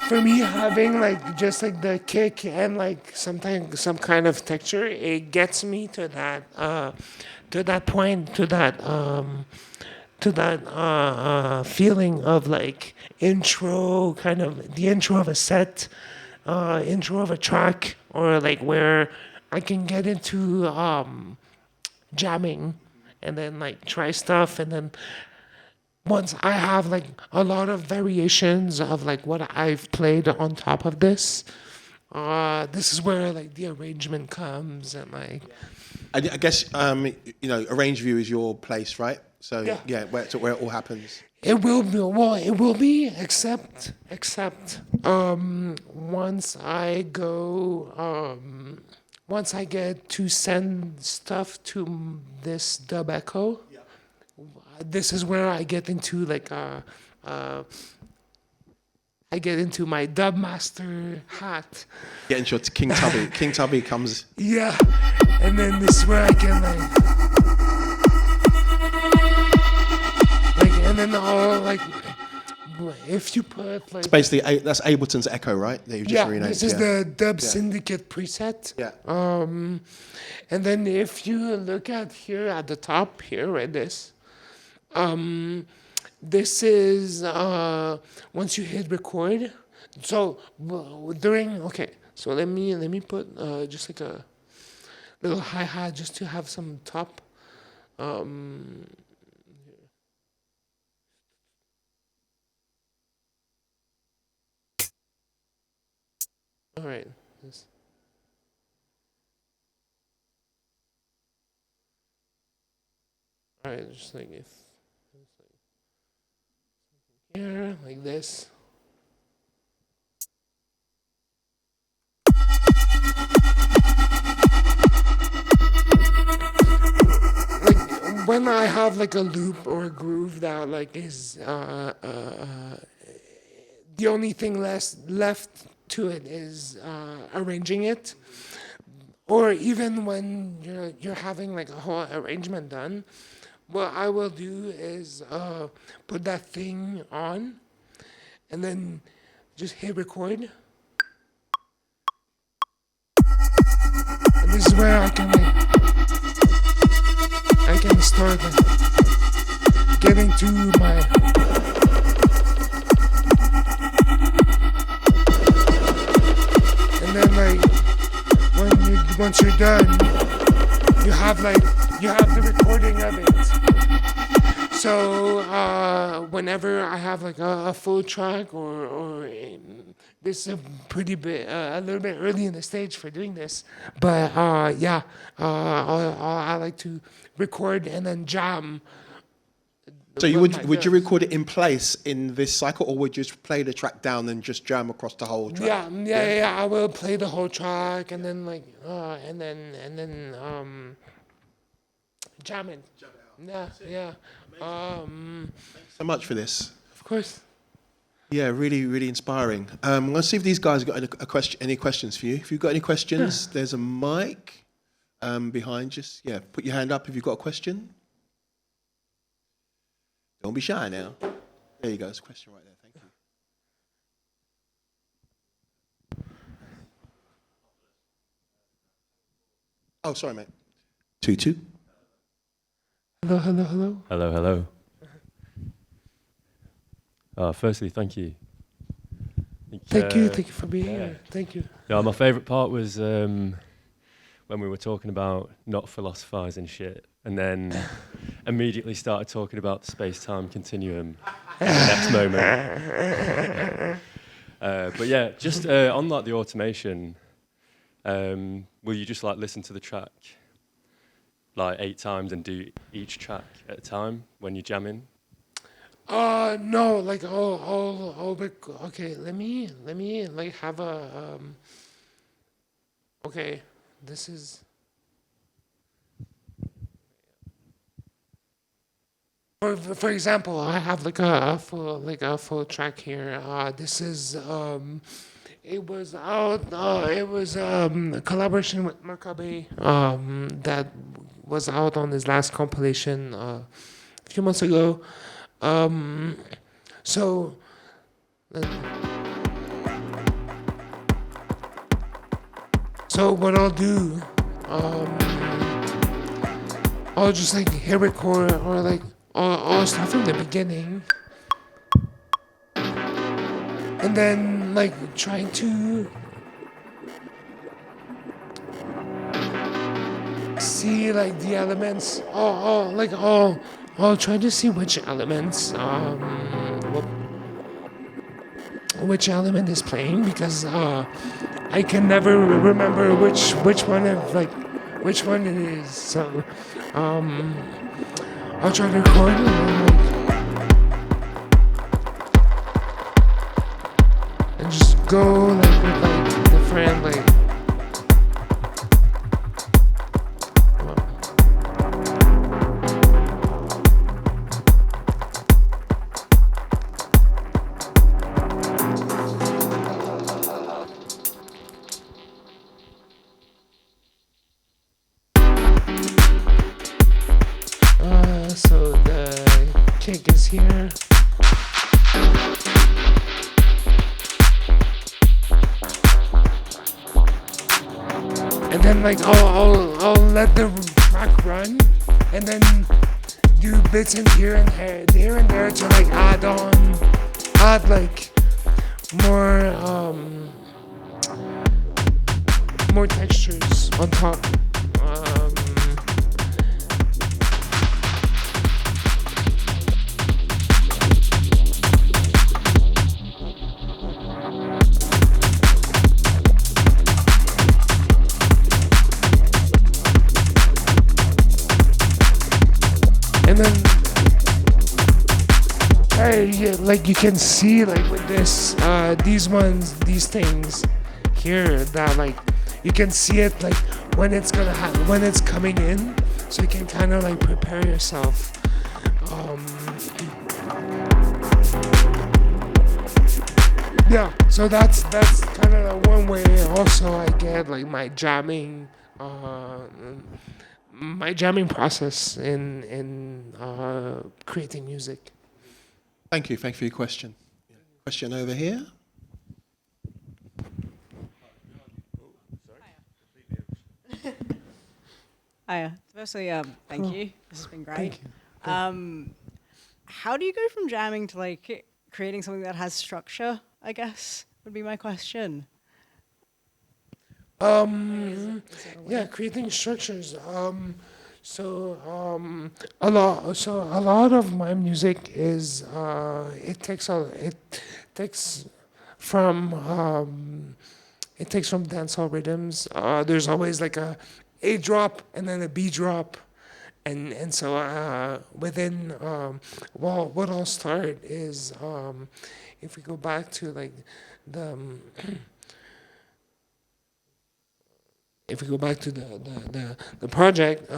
Speaker 3: for me having like just like the kick and like sometimes some kind of texture, it gets me to that point, to that feeling of like intro, kind of the intro of a set, intro of a track, or like where I can get into jamming and then like try stuff, and then once I have like a lot of variations of like what I've played on top of this, this is where like the arrangement comes, and like
Speaker 2: I guess you know, arrange view is your place, right? So yeah, where it all happens.
Speaker 3: It will be, well, it will be, except once I go, once I get to send stuff to this Dub Echo, this is where I get into like I get into my Dub Master hat.
Speaker 2: Get into your King Tubby. King Tubby comes.
Speaker 3: Yeah, and then this is where I can like, and then all like, if you put like,
Speaker 2: It's basically that's Ableton's Echo, right? That you've just renamed.
Speaker 3: This is the Dub Syndicate preset.
Speaker 2: Yeah.
Speaker 3: And then if you look at here at the top here, right, this is once you hit record. So so let me put just like a little hi-hat just to have some top. All right. All right, just like if it's like here, like this. Like when I have like a loop or a groove that like is the only thing left to it is arranging it, or even when you're having like a whole arrangement done, what I will do is put that thing on and then just hit record, and this is where I can start like, getting to my then like once you're done, you have the recording of it. So whenever I have like a full track or this is a little bit early in the stage for doing this, but I'll like to record and then jam.
Speaker 2: So would you record it in place in this cycle, or would you just play the track down and just jam across the whole track?
Speaker 3: Yeah. I will play the whole track and then like jamming. Yeah.
Speaker 2: Thanks so much for this.
Speaker 3: Of course.
Speaker 2: Yeah, really, really inspiring. Let's see if these guys got any questions for you. If you've got any questions, there's a mic behind. Just put your hand up if you've got a question. Don't be shy now. There you go. There's a question right there. Thank you. Oh, sorry, mate. 2-2.
Speaker 3: Hello.
Speaker 5: Hello. Firstly, thank you.
Speaker 3: Thank you for being here. Thank you.
Speaker 5: Yeah, my favourite part was when we were talking about not philosophising shit, and then immediately started talking about the space-time continuum in the next moment. But yeah, just on like the automation, will you just like listen to the track like 8 times and do each track at a time when you're jamming?
Speaker 3: No, like okay, let me like have a okay, this is for example, I have like a full track here. This is it was a collaboration with Makabe that was out on his last compilation a few months ago. So what I'll do, I'll just like hit record or like I'll start from the beginning, and then like trying to see like the elements. I'll try to see which elements, which element is playing, because I can never remember which one it is. So I'll try to record and then just go like with like different like. So the kick is here. And then like I'll let the track run, and then do bits in here and there to like add like more textures on top. And then, like you can see, like with this, these things here, that like you can see it like when it's gonna happen, when it's coming in, so you can kind of like prepare yourself. Yeah, so that's kind of the one way. Also, I get like my jamming process in creating music.
Speaker 2: Thank you for your question. Question over here.
Speaker 6: Hiya. Firstly, thank you. This has been great.
Speaker 3: Thank you.
Speaker 6: How do you go from jamming to like creating something that has structure, I guess, would be my question.
Speaker 3: Creating structures. A lot of my music is it takes from dancehall rhythms. There's always like a drop and then a B drop, and so within well, what I'll start is if we go back to like the if we go back to the project,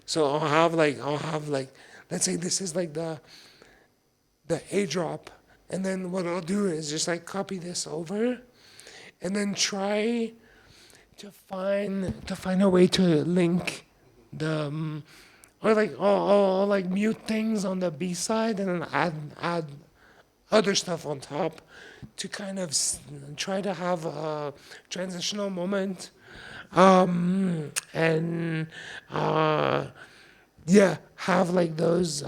Speaker 3: so I'll have like let's say this is like the A drop, and then what I'll do is just like copy this over, and then try to find a way to link the or like I'll like mute things on the B side and then add other stuff on top to kind of try to have a transitional moment. And yeah, have like those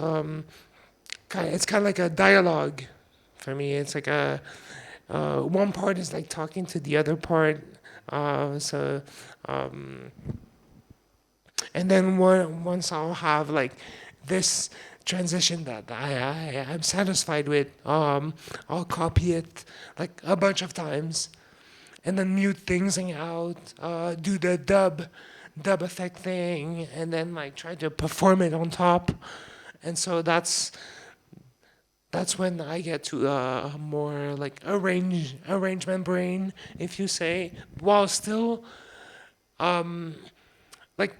Speaker 3: it's kind of like a dialogue for me. It's like a one part is like talking to the other part, so and then once I'll have like this transition that I'm satisfied with, I'll copy it like a bunch of times and then mute things out, do the dub effect thing, and then like try to perform it on top. And so that's when I get to a more like arrangement brain, if you say, while still like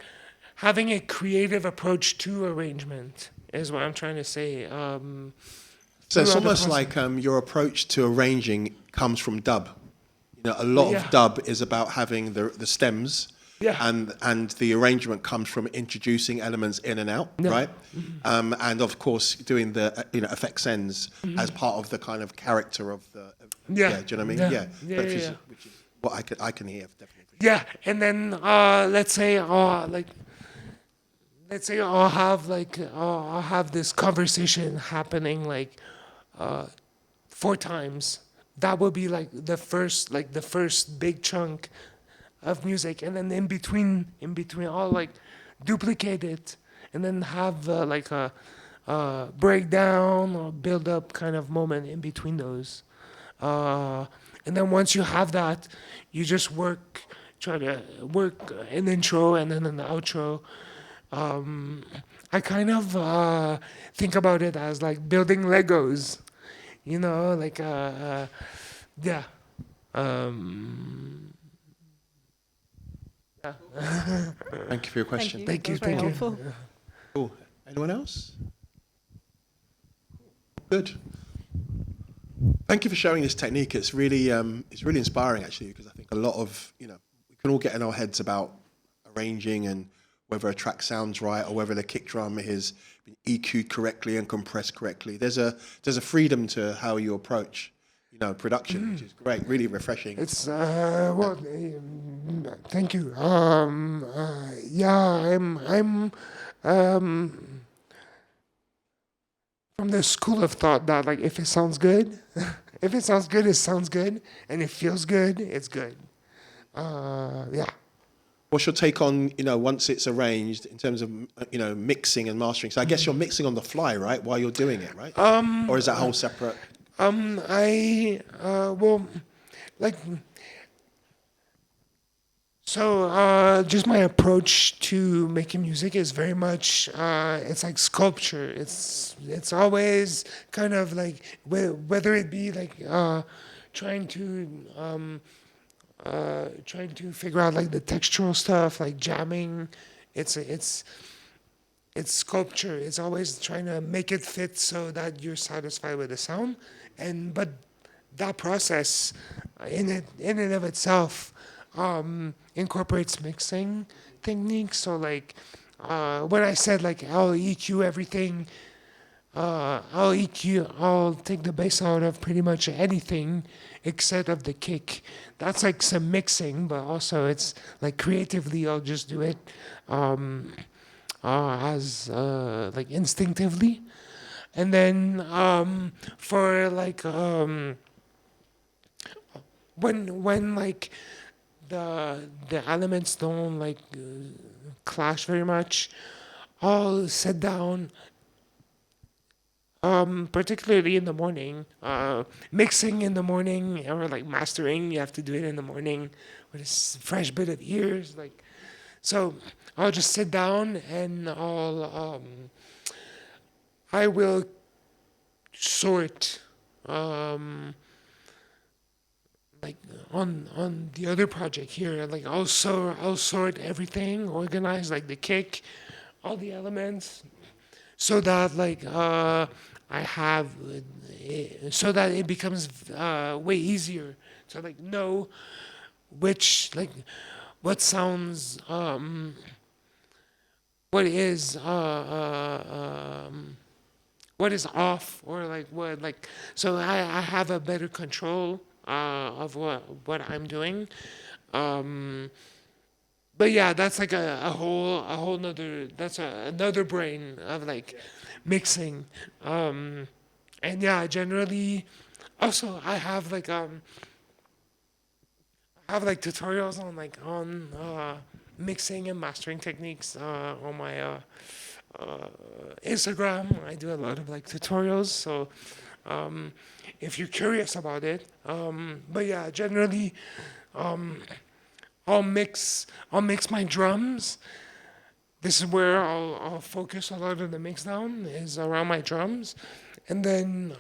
Speaker 3: having a creative approach to arrangement is what I'm trying to say.
Speaker 2: So it's almost like your approach to arranging comes from dub. You know, a lot of dub is about having the stems, and the arrangement comes from introducing elements in and out, right? And of course doing the effect sends as part of the kind of character of the do you know what I mean? Which is what I can hear definitely.
Speaker 3: Yeah, and then let's say I'll have this conversation happening like 4 times. That would be like the first big chunk of music, and then in between I'll like duplicate it and then have like a breakdown or build up kind of moment in between those, and then once you have that, you just try to work an intro and then an outro. I kind of think about it as like building Legos, you know, like yeah.
Speaker 2: Thank you for your question.
Speaker 3: Thank you.
Speaker 6: Very helpful.
Speaker 2: Cool. Anyone else? Good. Thank you for showing this technique. It's really inspiring actually, because I think a lot of we can all get in our heads about arranging and whether a track sounds right or whether the kick drum has been EQ'd correctly and compressed correctly. There's a freedom to how you approach production, which is great, really refreshing.
Speaker 3: It's well, thank you. Yeah, I'm from the school of thought that like if it sounds good, it sounds good, and it feels good, it's good. Yeah.
Speaker 2: What's your take on once it's arranged in terms of mixing and mastering? So I guess you're mixing on the fly, right, while you're doing it, right? Or is that whole separate?
Speaker 3: Just my approach to making music is very much it's like sculpture. It's always kind of like whether it be like trying to figure out like the textural stuff, like jamming. It's sculpture. It's always trying to make it fit so that you're satisfied with the sound. But that process in and of itself incorporates mixing techniques. So like when I said like I'll EQ everything, I'll take the bass out of pretty much anything except of the kick. That's like some mixing, but also it's like creatively I'll just do it as like instinctively. And then for like when like the elements don't like clash very much, I'll sit down, particularly in the morning, mixing in the morning or like mastering. You have to do it in the morning with a fresh bit of ears, like So I'll just sit down and I will sort like on the other project here, like I'll sort everything, organize like the kick, all the elements, so that like I have, so that it becomes way easier to like know which like what sounds what is off, or like what like, so I have a better control of what I'm doing. But yeah, that's like a whole nother, that's another brain of like mixing. And yeah, generally also I have like tutorials on mixing and mastering techniques on my Instagram. I do a lot of like tutorials, so if you're curious about it. But yeah, generally I'll mix my drums. This is where I'll focus a lot of the mix down, is around my drums, and then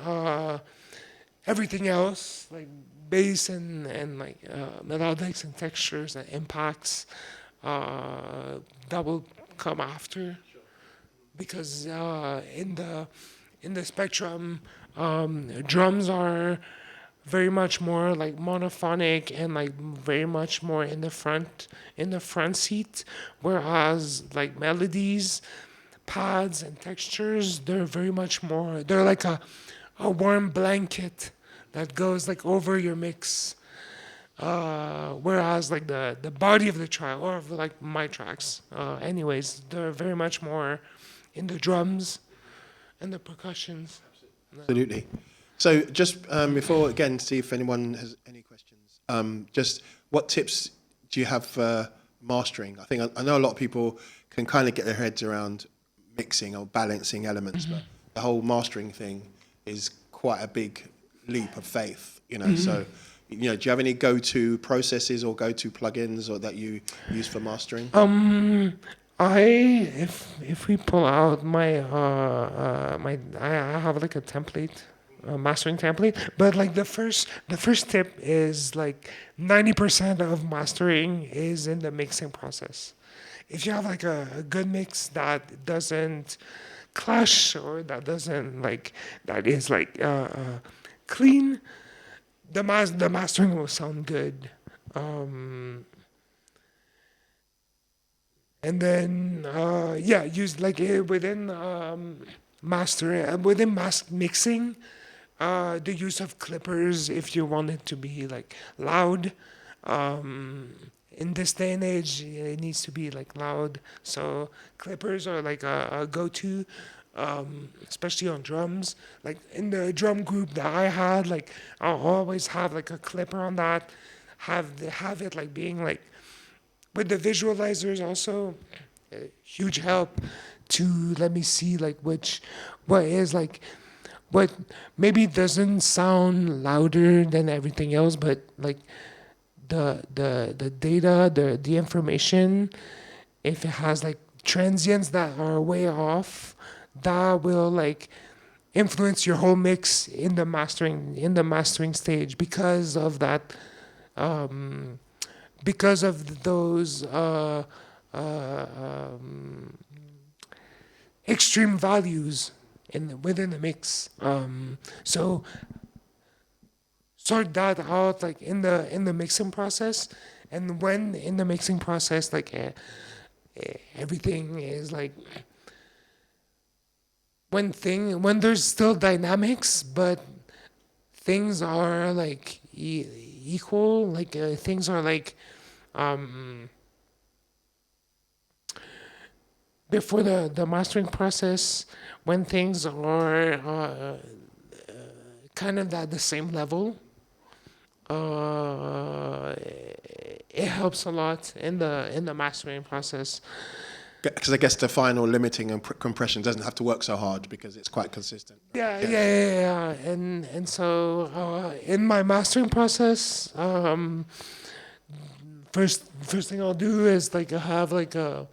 Speaker 3: everything else like bass and like melodics and textures and impacts that will come after, because in the spectrum, drums are very much more like monophonic and like very much more in the front seat, whereas like melodies, pads and textures, they're very much more, they're like a warm blanket that goes like over your mix, whereas like the body of the track, or of like my tracks anyways, they're very much more in the drums and the percussions.
Speaker 2: Absolutely. So just before, again, see if anyone has any questions, just what tips do you have for mastering? I think I know a lot of people can kind of get their heads around mixing or balancing elements, but the whole mastering thing is quite a big leap of faith, you know. So, you know, do you have any go-to processes or go-to plugins or that you use for mastering?
Speaker 3: If we pull out my I have like a template, a mastering template, but like the first tip is like 90% of mastering is in the mixing process. If you have like a good mix that doesn't clash, or that doesn't like, that is like clean, the mastering will sound good. And then use like within mixing, the use of clippers if you want it to be like loud. In this day and age, it needs to be like loud, so clippers are like a go-to, especially on drums. Like in the drum group that I had, like I'll always have like a clipper on that, have it like being like, with the visualizers also, huge help to let me see like what maybe doesn't sound louder than everything else, but like the data, the information, if it has like transients that are way off, that will like influence your whole mix in the mastering stage, because of that, because of those extreme values within the mix. So sort that out like in the mixing process, and when in the mixing process, like everything is like, when there's still dynamics, but things are like equal, like things are like before the mastering process, when things are kind of at the same level, it helps a lot in the mastering process.
Speaker 2: Because I guess the final limiting and compression doesn't have to work so hard because it's quite consistent.
Speaker 3: Yeah. And so in my mastering process, first thing I'll do is like I have like a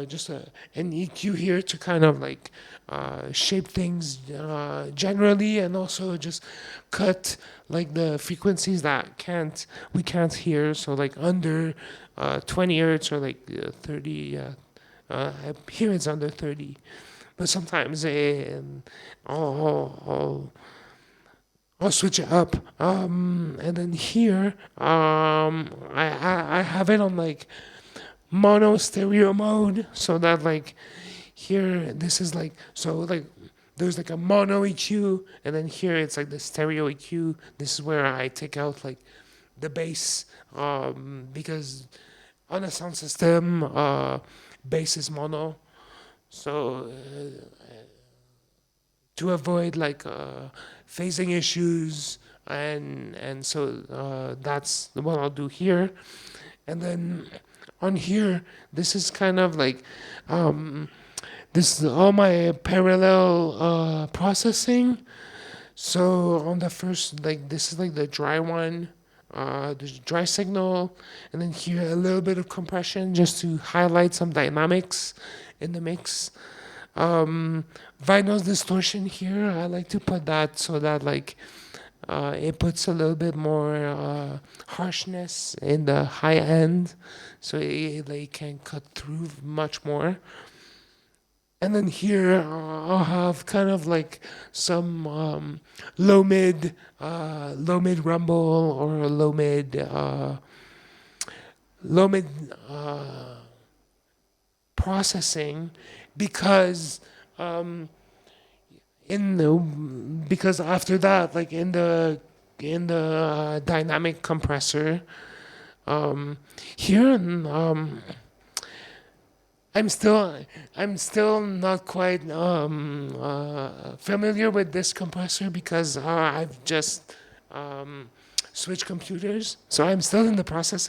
Speaker 3: just an EQ here to kind of like shape things generally, and also just cut like the frequencies that we can't hear. So like under 20 hertz or like 30. Here it's under 30, but sometimes I'll switch it up. And then here, I have it on like mono stereo mode, so that like here, this is like, so like there's like a mono EQ, and then here it's like the stereo EQ. This is where I take out like the bass, because on a sound system, bass is mono. So to avoid like phasing issues, and so that's what I'll do here. And then on here, this is kind of like this is all my parallel processing. So on the first, like this is like the dry one, the dry signal, and then here a little bit of compression just to highlight some dynamics in the mix. Vinyl's distortion here, I like to put that so that like it puts a little bit more harshness in the high end, so they can cut through much more. And then here I'll have kind of like some low mid rumble, or a low mid processing, because because after that, like in the dynamic compressor, here I'm still not quite familiar with this compressor, because I've just switched computers, so I'm still in the process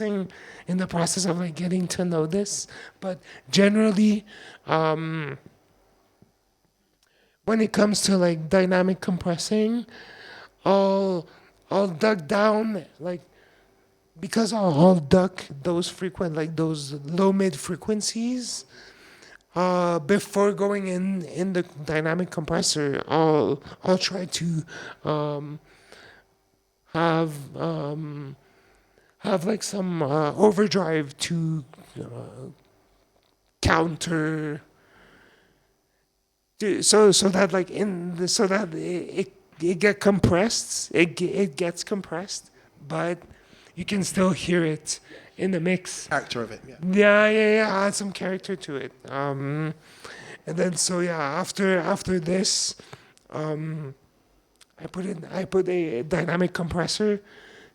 Speaker 3: of like getting to know this. But generally, when it comes to like dynamic compressing, I'll duck down, like, because I'll duck those those low mid frequencies before going in the dynamic compressor. I'll try to have like some overdrive to counter, so that like so that it gets compressed, but you can still hear it in the mix.
Speaker 2: Character of it, yeah.
Speaker 3: Yeah. Add some character to it. And then so yeah, after this, I put a dynamic compressor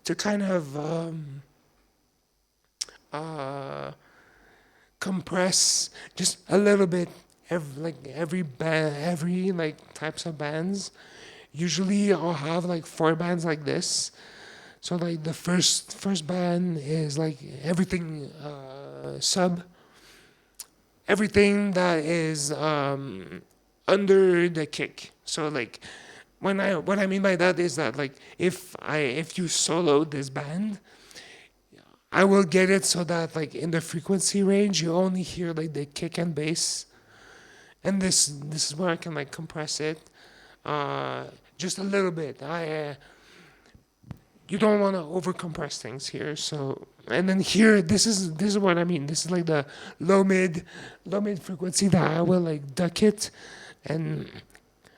Speaker 3: to kind of compress just a little bit every types of bands. Usually I'll have like 4 bands like this. So like the first band is like everything sub, everything that is under the kick. So like what I mean by that is that like if you solo this band, I will get it so that like in the frequency range you only hear like the kick and bass, and this is where I can like compress it just a little bit. You don't want to over compress things here. So, and then here, this is what I mean. This is like the low mid frequency that I will like duck it, and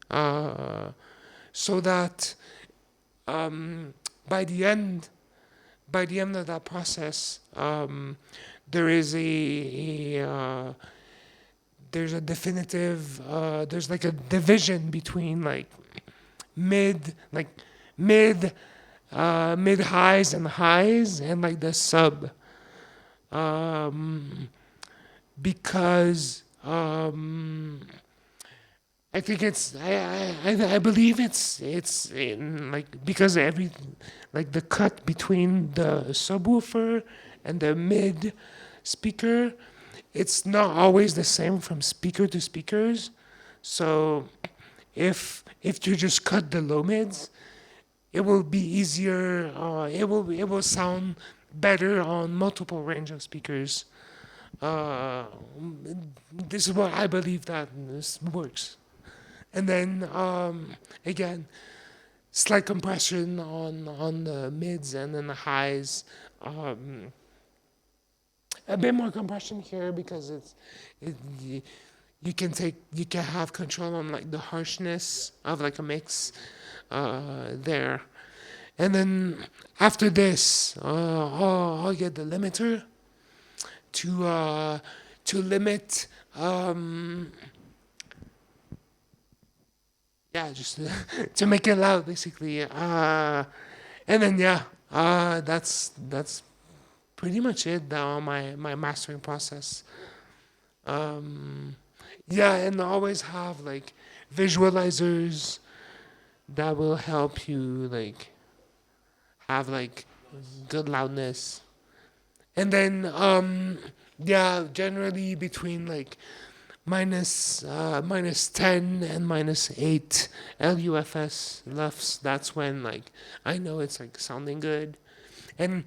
Speaker 3: so that by the end of that process, there is there's a definitive there's like a division between like mid highs and highs, and like the sub, because I think I believe it's in like, because every like the cut between the subwoofer and the mid speaker, it's not always the same from speaker to speakers. So if you just cut the low mids, it will be easier. It will sound better on multiple range of speakers. This is what I believe that this works. And then again, slight compression on the mids and then the highs. A bit more compression here because you can have control on like the harshness of like a mix there. And then after this, I'll get the limiter to limit. Just to make it loud, basically. And then that's pretty much it. My mastering process. And always have like visualizers that will help you like have like good loudness. And then generally between like minus 10 and minus 8 LUFS, that's when like I know it's like sounding good. And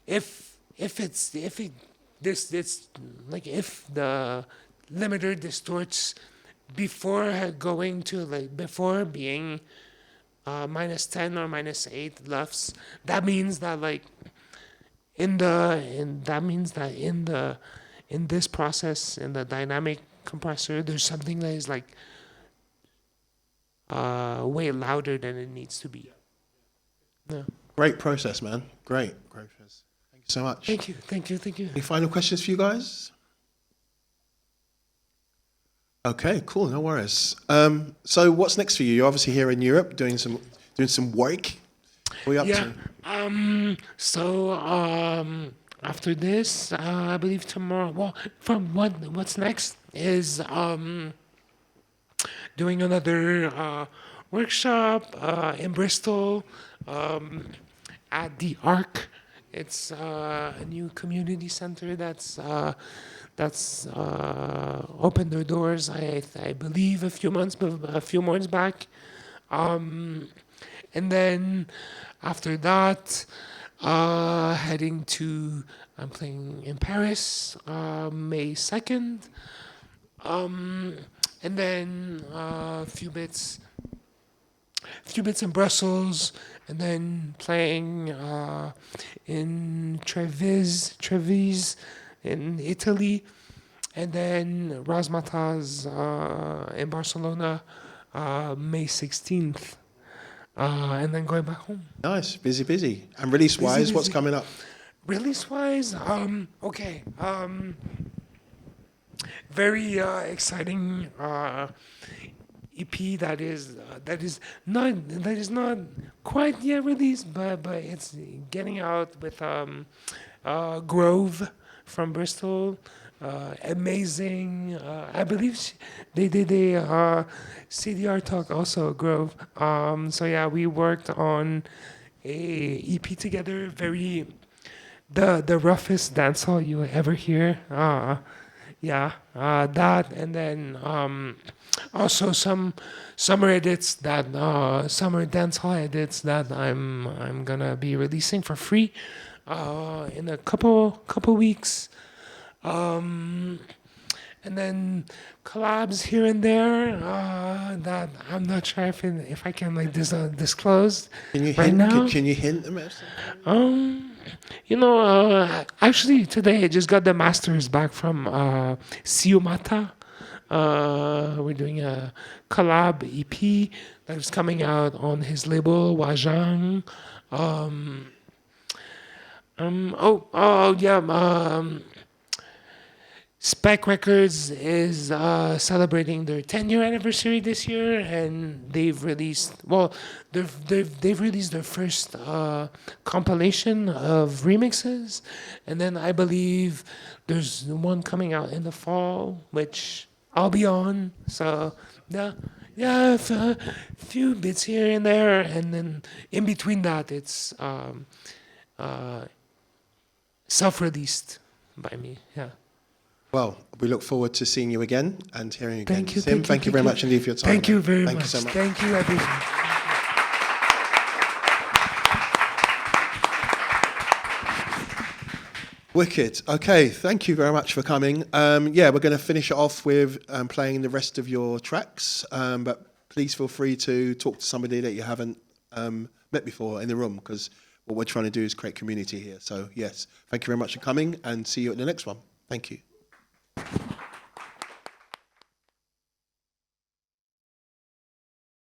Speaker 3: if the limiter distorts before being minus 10 or minus 8 LUFS, that means that like in this process, in the dynamic compressor, there's something that is like way louder than it needs to be. Yeah.
Speaker 2: Great process, man. Great process. Thank you so much.
Speaker 3: Thank you.
Speaker 2: Any final questions for you guys? Okay, cool. No worries. So what's next for you? You're obviously here in Europe doing some work. What are you up to? After this, I believe tomorrow. Well, what's next is doing another workshop in Bristol at the Arc. It's a new community center that's opened their doors. I believe a few months back, and then after that. I'm playing in Paris, May 2nd, and then a few bits in Brussels, and then playing in Treviso in Italy, and then Razmataz in Barcelona, May 16th. And then going back home. Nice, busy. And release-wise, what's coming up?
Speaker 3: Release-wise, okay. Very exciting EP that is not quite yet released, but it's getting out with Grove from Bristol. Amazing. I believe they did a CDR talk also, Grove. We worked on a EP together. Very the roughest dancehall you will ever hear. That, and then also some summer edits that summer dancehall edits that I'm gonna be releasing for free in a couple weeks. And then collabs here and there that I'm not sure if I can like disclose.
Speaker 2: Can you
Speaker 3: right
Speaker 2: hint?
Speaker 3: now.
Speaker 2: Can you hint them at something?
Speaker 3: Actually today I just got the masters back from Siumata. We're doing a collab EP that is coming out on his label Wajang. Spec Records is celebrating their 10-year anniversary this year, and they've released they've released their first compilation of remixes, and then I believe there's one coming out in the fall, which I'll be on. So a few bits here and there, and then in between that, it's self-released by me. Yeah.
Speaker 2: Well, we look forward to seeing you again and hearing you again.
Speaker 3: Thank you.
Speaker 2: Sim, thank you very much indeed for your time.
Speaker 3: Thank you very much.
Speaker 2: Thank you so much.
Speaker 3: Thank you, everyone.
Speaker 2: Wicked. Okay, thank you very much for coming. Yeah, we're going to finish it off with playing the rest of your tracks, but please feel free to talk to somebody that you haven't met before in the room, because what we're trying to do is create community here. So yes, thank you very much for coming, and see you at the next one. Thank you.